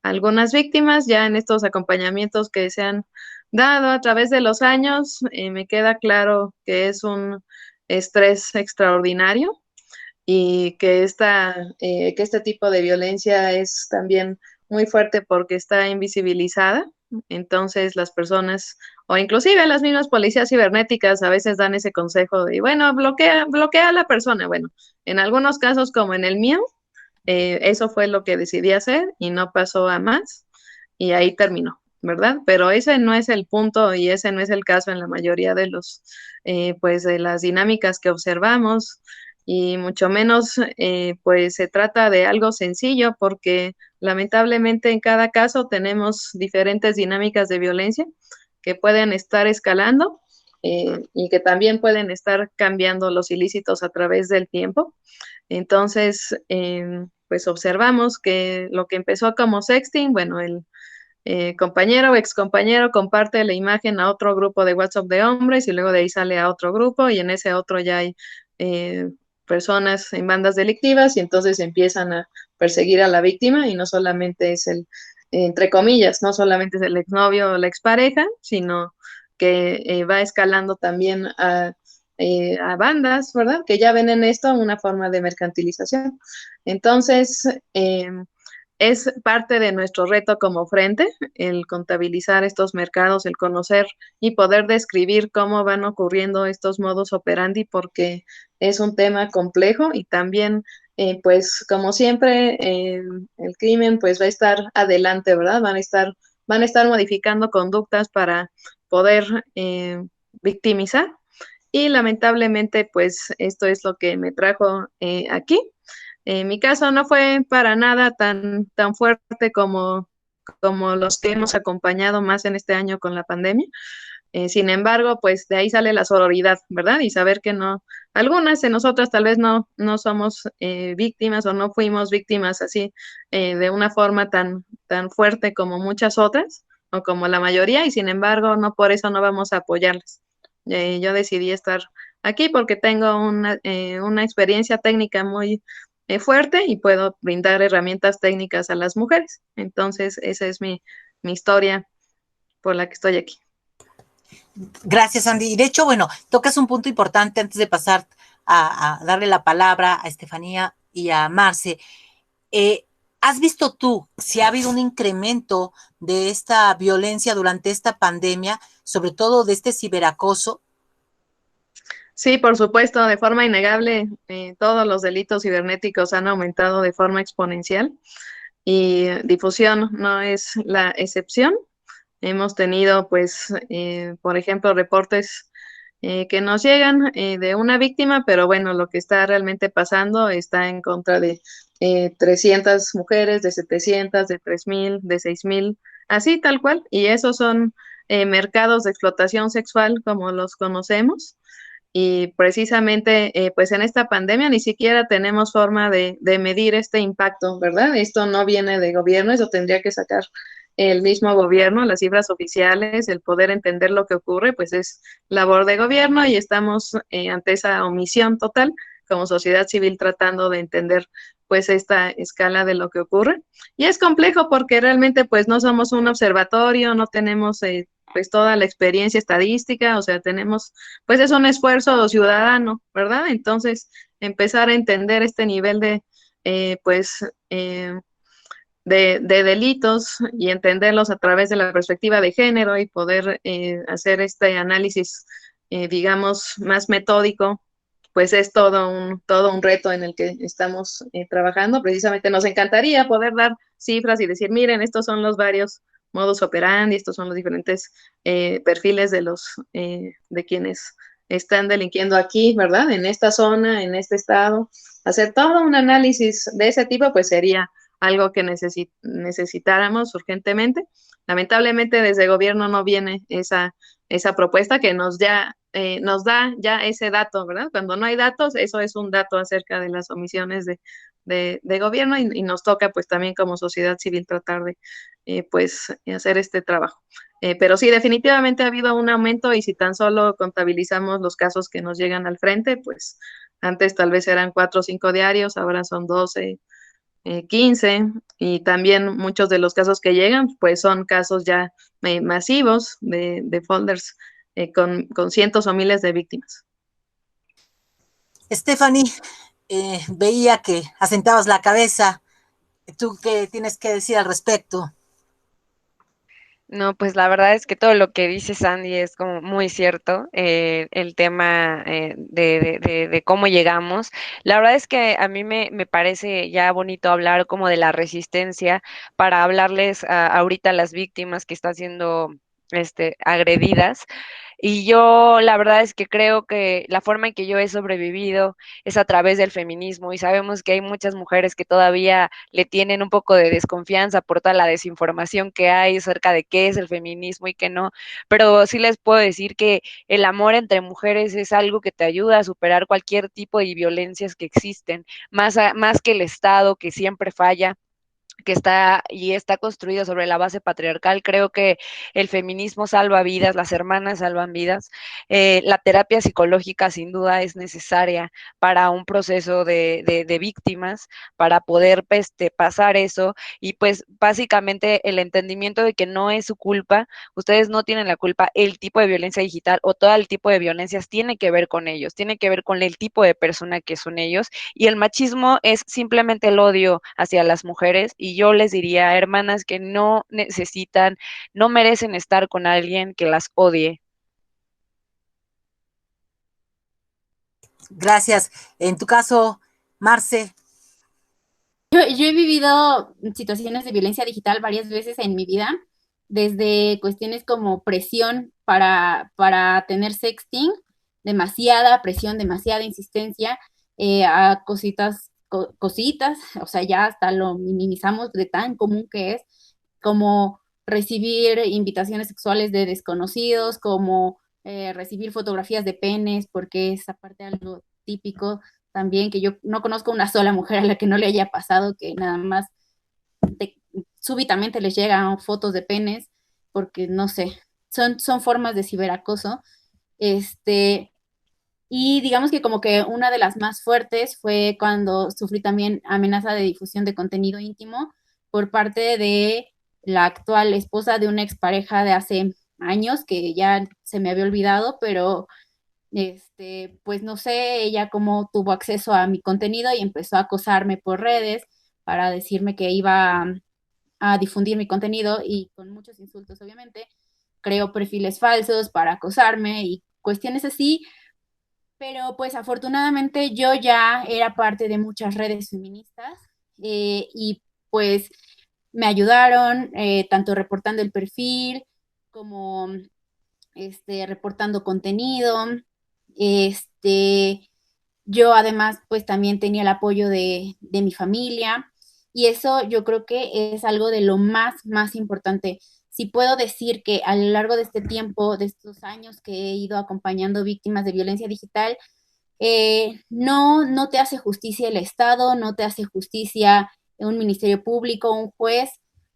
algunas víctimas. Ya en estos acompañamientos que se han dado a través de los años, me queda claro que es un estrés extraordinario y que este tipo de violencia es también muy fuerte porque está invisibilizada. Entonces las personas o inclusive las mismas policías cibernéticas a veces dan ese consejo de, bueno, bloquea a la persona. Bueno, en algunos casos como en el mío, eso fue lo que decidí hacer y no pasó a más y ahí terminó, ¿verdad? Pero ese no es el punto y ese no es el caso en la mayoría de pues de las dinámicas que observamos. Y mucho menos, pues se trata de algo sencillo porque lamentablemente en cada caso tenemos diferentes dinámicas de violencia que pueden estar escalando y que también pueden estar cambiando los ilícitos a través del tiempo. Entonces, pues observamos que lo que empezó como sexting, bueno, el compañero o excompañero comparte la imagen a otro grupo de WhatsApp de hombres y luego de ahí sale a otro grupo y en ese otro ya hay personas en bandas delictivas y entonces empiezan a perseguir a la víctima y no solamente es entre comillas, no solamente es el exnovio o la expareja, sino que va escalando también a bandas, ¿verdad? Que ya ven en esto una forma de mercantilización. Entonces, es parte de nuestro reto como frente, el contabilizar estos mercados, el conocer y poder describir cómo van ocurriendo estos modus operandi, porque es un tema complejo y también pues como siempre, el crimen pues va a estar adelante, ¿verdad? Van a estar modificando conductas para poder victimizar. Y lamentablemente, pues esto es lo que me trajo aquí. Mi caso no fue para nada tan fuerte como los que hemos acompañado más en este año con la pandemia. Sin embargo, pues de ahí sale la sororidad, ¿verdad? Y saber que no, algunas de nosotras tal vez no somos víctimas o no fuimos víctimas así de una forma tan fuerte como muchas otras o como la mayoría, y sin embargo, no por eso no vamos a apoyarlas. Yo decidí estar aquí porque tengo una experiencia técnica muy fuerte y puedo brindar herramientas técnicas a las mujeres. Entonces, esa es mi historia por la que estoy aquí. Gracias, Andy. Y de hecho, bueno, tocas un punto importante antes de pasar a darle la palabra a Estefanía y a Marce. ¿Has visto tú si ha habido un incremento de esta violencia durante esta pandemia, sobre todo de este ciberacoso? Sí, por supuesto, de forma innegable, todos los delitos cibernéticos han aumentado de forma exponencial y difusión no es la excepción. Hemos tenido, pues, por ejemplo, reportes que nos llegan de una víctima, pero bueno, lo que está realmente pasando está en contra de 300 mujeres, de 700, de 3,000, de 6,000, así tal cual. Y esos son mercados de explotación sexual como los conocemos. Y precisamente, pues en esta pandemia ni siquiera tenemos forma de medir este impacto, ¿verdad? Esto no viene de gobierno, eso tendría que sacar el mismo gobierno, las cifras oficiales, el poder entender lo que ocurre, pues es labor de gobierno y estamos ante esa omisión total como sociedad civil tratando de entender pues esta escala de lo que ocurre. Y es complejo porque realmente pues no somos un observatorio, no tenemos pues toda la experiencia estadística, o sea, tenemos, pues es un esfuerzo ciudadano, ¿verdad? Entonces, empezar a entender este nivel pues, de delitos y entenderlos a través de la perspectiva de género y poder hacer este análisis, digamos, más metódico, pues es todo un reto en el que estamos trabajando. Precisamente nos encantaría poder dar cifras y decir, miren, estos son los varios modus operandi, estos son los diferentes perfiles de quienes están delinquiendo aquí, ¿verdad? En esta zona, en este estado. Hacer todo un análisis de ese tipo, pues sería algo que necesitáramos urgentemente. Lamentablemente desde el gobierno no viene esa propuesta que nos da ya ese dato, ¿verdad? Cuando no hay datos, eso es un dato acerca de las omisiones de gobierno y nos toca pues también como sociedad civil tratar de pues hacer este trabajo. Pero sí, definitivamente ha habido un aumento y si tan solo contabilizamos los casos que nos llegan al frente, pues antes tal vez eran 4 o 5 diarios, ahora son 12, 15, y también muchos de los casos que llegan, pues son casos ya masivos de folders con cientos o miles de víctimas. Stephanie, veía que asentabas la cabeza. ¿Tú qué tienes que decir al respecto? No, pues la verdad es que todo lo que dice Sandy es como muy cierto, el tema de cómo llegamos. La verdad es que a mí me parece ya bonito hablar como de la resistencia para hablarles ahorita a las víctimas que están siendo agredidas. Y yo la verdad es que creo que la forma en que yo he sobrevivido es a través del feminismo y sabemos que hay muchas mujeres que todavía le tienen un poco de desconfianza por toda la desinformación que hay acerca de qué es el feminismo y qué no, pero sí les puedo decir que el amor entre mujeres es algo que te ayuda a superar cualquier tipo de violencias que existen, más que el Estado que siempre falla que está construido sobre la base patriarcal. Creo que el feminismo salva vidas, las hermanas salvan vidas. La terapia psicológica sin duda es necesaria para un proceso de víctimas, para poder pasar eso y pues básicamente el entendimiento de que no es su culpa, ustedes no tienen la culpa, el tipo de violencia digital o todo el tipo de violencias tiene que ver con ellos, tiene que ver con el tipo de persona que son ellos y el machismo es simplemente el odio hacia las mujeres y yo les diría, hermanas, que no necesitan, no merecen estar con alguien que las odie. Gracias. En tu caso, Marce. Yo he vivido situaciones de violencia digital varias veces en mi vida, desde cuestiones como presión para tener sexting, demasiada presión, demasiada insistencia, a cositas, o sea, ya hasta lo minimizamos de tan común que es, como recibir invitaciones sexuales de desconocidos, como recibir fotografías de penes, porque es aparte algo típico también, que yo no conozco una sola mujer a la que no le haya pasado que nada más de, súbitamente les llegan fotos de penes, porque no sé, son formas de ciberacoso. Este, y digamos que como que una de las más fuertes fue cuando sufrí también amenaza de difusión de contenido íntimo por parte de la actual esposa de una expareja de hace años, que ya se me había olvidado, pero pues no sé, ella cómo tuvo acceso a mi contenido y empezó a acosarme por redes para decirme que iba a difundir mi contenido y con muchos insultos, obviamente. Creó perfiles falsos para acosarme y cuestiones así, pero pues afortunadamente yo ya era parte de muchas redes feministas, y pues me ayudaron, tanto reportando el perfil como reportando contenido. Este, yo además pues también tenía el apoyo de mi familia, y eso yo creo que es algo de lo más importante. Si puedo decir que a lo largo de este tiempo, de estos años que he ido acompañando víctimas de violencia digital, no te hace justicia el Estado, no te hace justicia un ministerio público, un juez,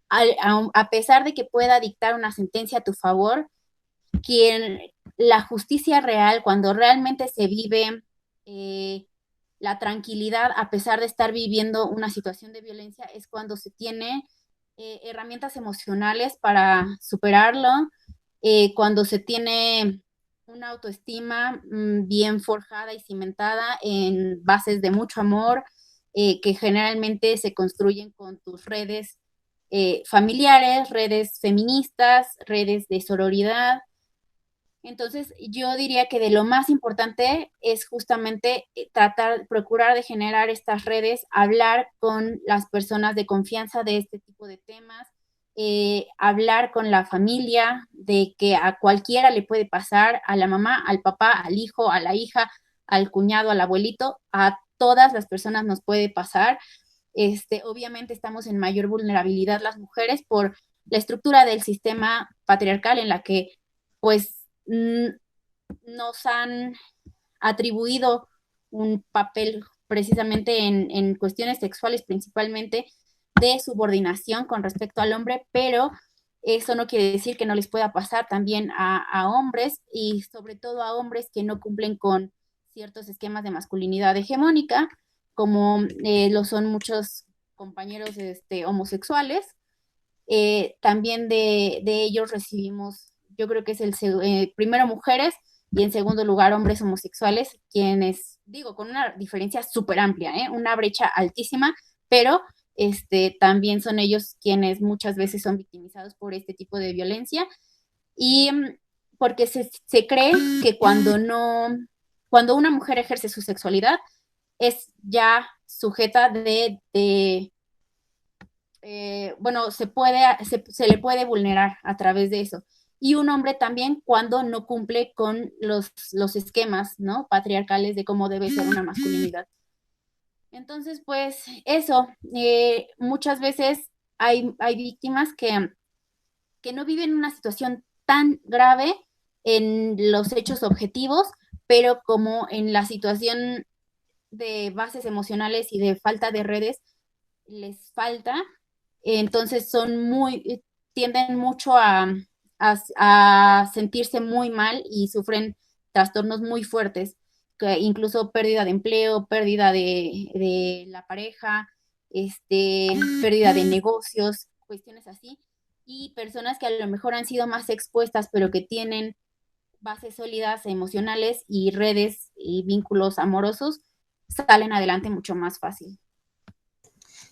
a pesar de que pueda dictar una sentencia a tu favor. Quien la justicia real, cuando realmente se vive la tranquilidad a pesar de estar viviendo una situación de violencia, es cuando se tiene herramientas emocionales para superarlo, cuando se tiene una autoestima bien forjada y cimentada en bases de mucho amor, que generalmente se construyen con tus redes familiares, redes feministas, redes de sororidad. Entonces, yo diría que de lo más importante es justamente procurar de generar estas redes, hablar con las personas de confianza de este tipo de temas, hablar con la familia de que a cualquiera le puede pasar, a la mamá, al papá, al hijo, a la hija, al cuñado, al abuelito, a todas las personas nos puede pasar. Obviamente estamos en mayor vulnerabilidad las mujeres por la estructura del sistema patriarcal en la que pues nos han atribuido un papel precisamente en cuestiones sexuales principalmente de subordinación con respecto al hombre, pero eso no quiere decir que no les pueda pasar también a hombres, y sobre todo a hombres que no cumplen con ciertos esquemas de masculinidad hegemónica, como lo son muchos compañeros homosexuales. También de ellos recibimos, yo creo que es primero mujeres y en segundo lugar hombres homosexuales, quienes, digo, con una diferencia súper amplia, una brecha altísima, pero también son ellos quienes muchas veces son victimizados por este tipo de violencia, y porque se cree que cuando una mujer ejerce su sexualidad es ya sujeta bueno, se le puede vulnerar a través de eso. Y un hombre también cuando no cumple con los esquemas, ¿no?, patriarcales de cómo debe ser una masculinidad. Entonces, pues eso, muchas veces hay víctimas que no viven una situación tan grave en los hechos objetivos, pero como en la situación de bases emocionales y de falta de redes les falta, entonces tienden mucho a sentirse muy mal y sufren trastornos muy fuertes, incluso pérdida de empleo, pérdida de la pareja, pérdida de negocios, cuestiones así, y personas que a lo mejor han sido más expuestas, pero que tienen bases sólidas emocionales y redes y vínculos amorosos, salen adelante mucho más fácil.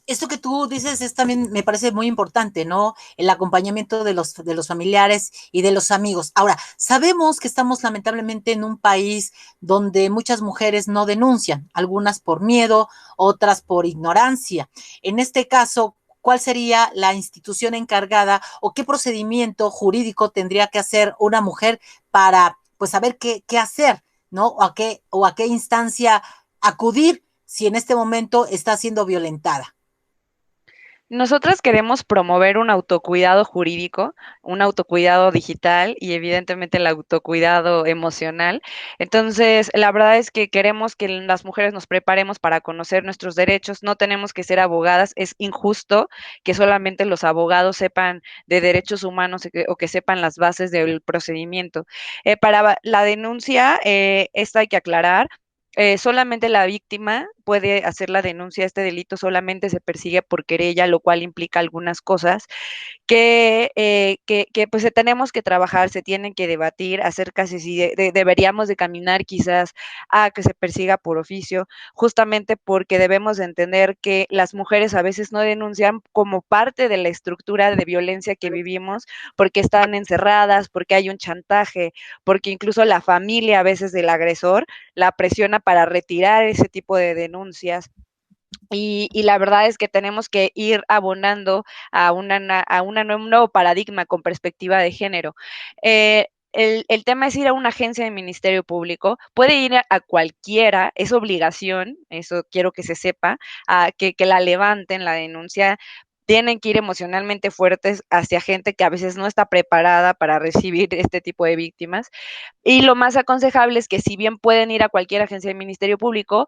Esto que tú dices es también, me parece muy importante, ¿no? El acompañamiento de los familiares y de los amigos. Ahora, sabemos que estamos lamentablemente en un país donde muchas mujeres no denuncian, algunas por miedo, otras por ignorancia. En este caso, ¿cuál sería la institución encargada o qué procedimiento jurídico tendría que hacer una mujer para, pues, saber qué hacer, ¿no? O a qué instancia acudir si en este momento está siendo violentada? Nosotras queremos promover un autocuidado jurídico, un autocuidado digital y evidentemente el autocuidado emocional. Entonces, la verdad es que queremos que las mujeres nos preparemos para conocer nuestros derechos. No tenemos que ser abogadas. Es injusto que solamente los abogados sepan de derechos humanos o que sepan las bases del procedimiento. Para la denuncia, esto hay que aclarar. Solamente la víctima puede hacer la denuncia. Este delito solamente se persigue por querella, lo cual implica algunas cosas que pues tenemos que trabajar, se tienen que debatir acerca si deberíamos de caminar quizás a que se persiga por oficio, justamente porque debemos de entender que las mujeres a veces no denuncian como parte de la estructura de violencia que vivimos, porque están encerradas, porque hay un chantaje, porque incluso la familia a veces del agresor la presiona para retirar ese tipo de denuncias. Y la verdad es que tenemos que ir abonando a un nuevo paradigma con perspectiva de género. El tema es ir a una agencia de Ministerio Público, puede ir a cualquiera, es obligación, eso quiero que se sepa, que la levanten la denuncia. Tienen que ir emocionalmente fuertes hacia gente que a veces no está preparada para recibir este tipo de víctimas. Y lo más aconsejable es que si bien pueden ir a cualquier agencia del Ministerio Público,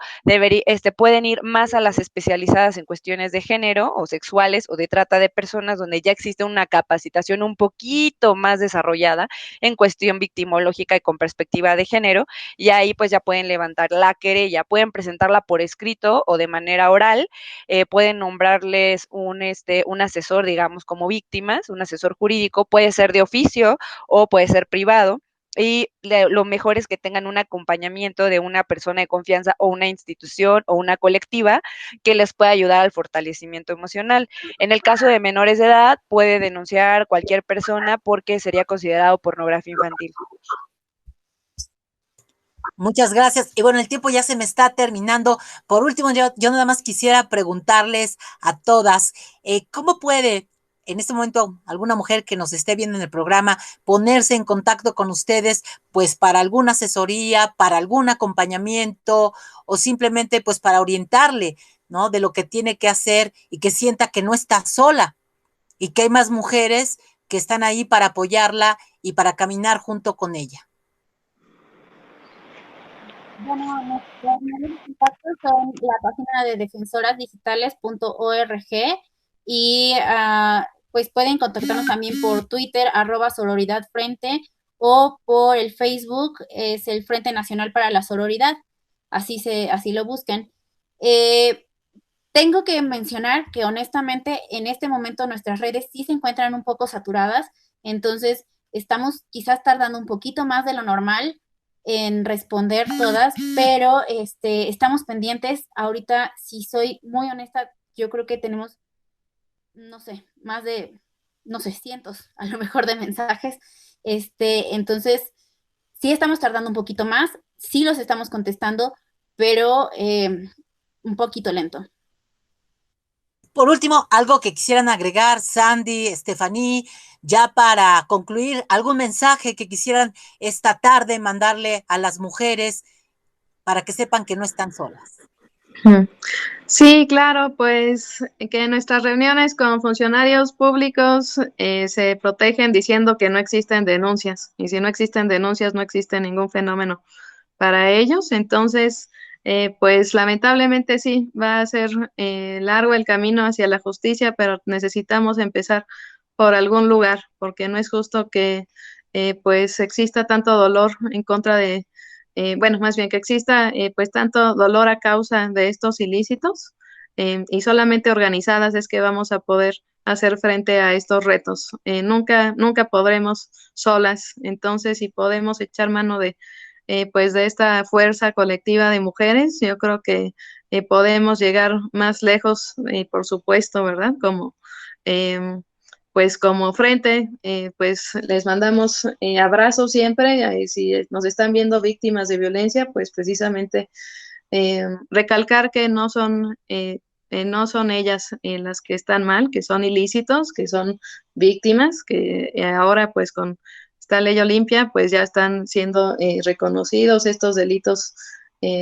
pueden ir más a las especializadas en cuestiones de género o sexuales o de trata de personas, donde ya existe una capacitación un poquito más desarrollada en cuestión victimológica y con perspectiva de género, y ahí pues ya pueden levantar la querella, pueden presentarla por escrito o de manera oral, pueden nombrarles un asesor, digamos, como víctimas, un asesor jurídico, puede ser de oficio o puede ser privado. Y lo mejor es que tengan un acompañamiento de una persona de confianza o una institución o una colectiva que les pueda ayudar al fortalecimiento emocional. En el caso de menores de edad, puede denunciar cualquier persona porque sería considerado pornografía infantil. Muchas gracias. Y bueno, el tiempo ya se me está terminando. Por último, yo nada más quisiera preguntarles a todas, ¿cómo puede en este momento alguna mujer que nos esté viendo en el programa ponerse en contacto con ustedes, pues para alguna asesoría, para algún acompañamiento o simplemente pues para orientarle, ¿no? De lo que tiene que hacer y que sienta que no está sola y que hay más mujeres que están ahí para apoyarla y para caminar junto con ella? Bueno, nuestros medios de contacto son la página de defensorasdigitales.org y pues pueden contactarnos también por Twitter, @sororidadfrente, o por el Facebook, es el Frente Nacional para la Sororidad, así lo buscan. Tengo que mencionar que honestamente en este momento nuestras redes sí se encuentran un poco saturadas, entonces estamos quizás tardando un poquito más de lo normal en responder todas, pero estamos pendientes. Ahorita, si soy muy honesta, yo creo que tenemos, no sé, más de, no sé, cientos a lo mejor de mensajes. Entonces, sí estamos tardando un poquito más, sí los estamos contestando, pero un poquito lento. Por último, algo que quisieran agregar, Sandy, Estefaní, ya para concluir, algún mensaje que quisieran esta tarde mandarle a las mujeres para que sepan que no están solas. Sí, claro, pues que en nuestras reuniones con funcionarios públicos se protegen diciendo que no existen denuncias, y si no existen denuncias no existe ningún fenómeno para ellos. Entonces, pues lamentablemente sí, va a ser largo el camino hacia la justicia, pero necesitamos empezar por algún lugar, porque no es justo que pues exista tanto dolor en contra de, bueno, más bien que exista pues tanto dolor a causa de estos ilícitos, y solamente organizadas es que vamos a poder hacer frente a estos retos. Nunca podremos solas. Entonces, si podemos echar mano de pues de esta fuerza colectiva de mujeres, yo creo que podemos llegar más lejos, por supuesto, ¿verdad? Pues como frente, pues les mandamos abrazos siempre. Si nos están viendo víctimas de violencia, pues precisamente recalcar que no son ellas las que están mal, que son ilícitos, que son víctimas, que ahora pues con esta ley Olimpia pues ya están siendo reconocidos estos delitos,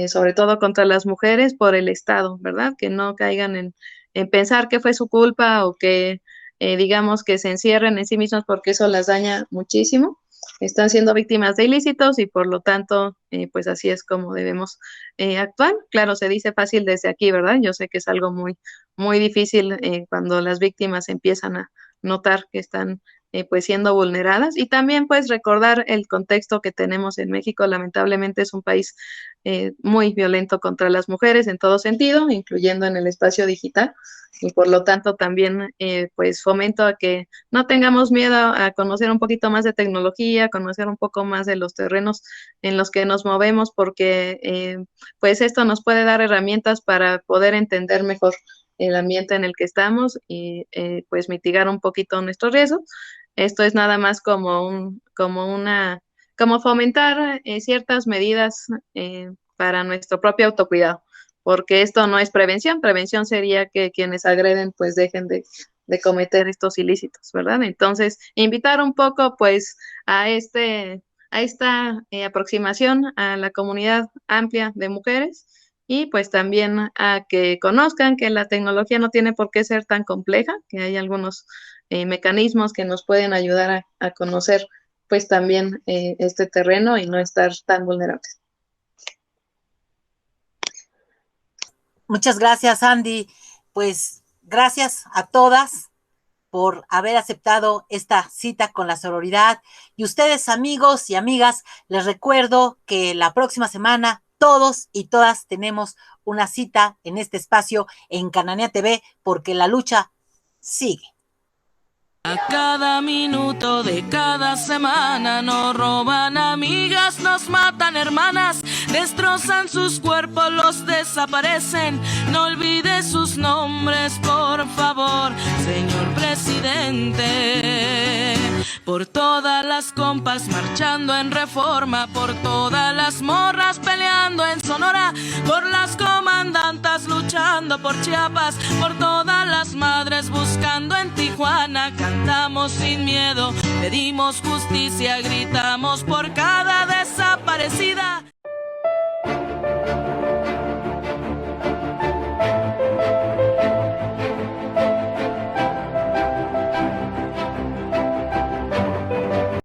sobre todo contra las mujeres por el Estado, ¿verdad? Que no caigan en pensar que fue su culpa o que digamos que se encierren en sí mismos porque eso las daña muchísimo. Están siendo víctimas de ilícitos y por lo tanto, pues así es como debemos actuar. Claro, se dice fácil desde aquí, ¿verdad? Yo sé que es algo muy, muy difícil cuando las víctimas empiezan a notar que están pues siendo vulneradas, y también pues recordar el contexto que tenemos en México. Lamentablemente es un país muy violento contra las mujeres en todo sentido, incluyendo en el espacio digital, y por lo tanto también pues fomento a que no tengamos miedo a conocer un poquito más de tecnología, conocer un poco más de los terrenos en los que nos movemos, porque pues esto nos puede dar herramientas para poder entender mejor el ambiente en el que estamos y pues mitigar un poquito nuestros riesgos. Esto es nada más como fomentar ciertas medidas para nuestro propio autocuidado, porque esto no es prevención. Prevención sería que quienes agreden pues dejen de cometer estos ilícitos, ¿verdad? Entonces, invitar un poco pues a esta aproximación a la comunidad amplia de mujeres, y pues también a que conozcan que la tecnología no tiene por qué ser tan compleja, que hay algunos mecanismos que nos pueden ayudar a conocer pues también este terreno y no estar tan vulnerables. Muchas gracias, Andy. Pues gracias a todas por haber aceptado esta cita con la sororidad. Y ustedes, amigos y amigas, les recuerdo que la próxima semana todos y todas tenemos una cita en este espacio en Cananea TV, porque la lucha sigue. A cada minuto de cada semana nos roban amigas, nos matan hermanas, destrozan sus cuerpos, los desaparecen. No olvide sus nombres, por favor, señor presidente. Por todas las compas marchando en Reforma, por todas las morras peleando en Sonora, por las comandantas luchando por Chiapas, por todas las madres buscando en Tijuana. Cantamos sin miedo, pedimos justicia, gritamos por cada desaparecida.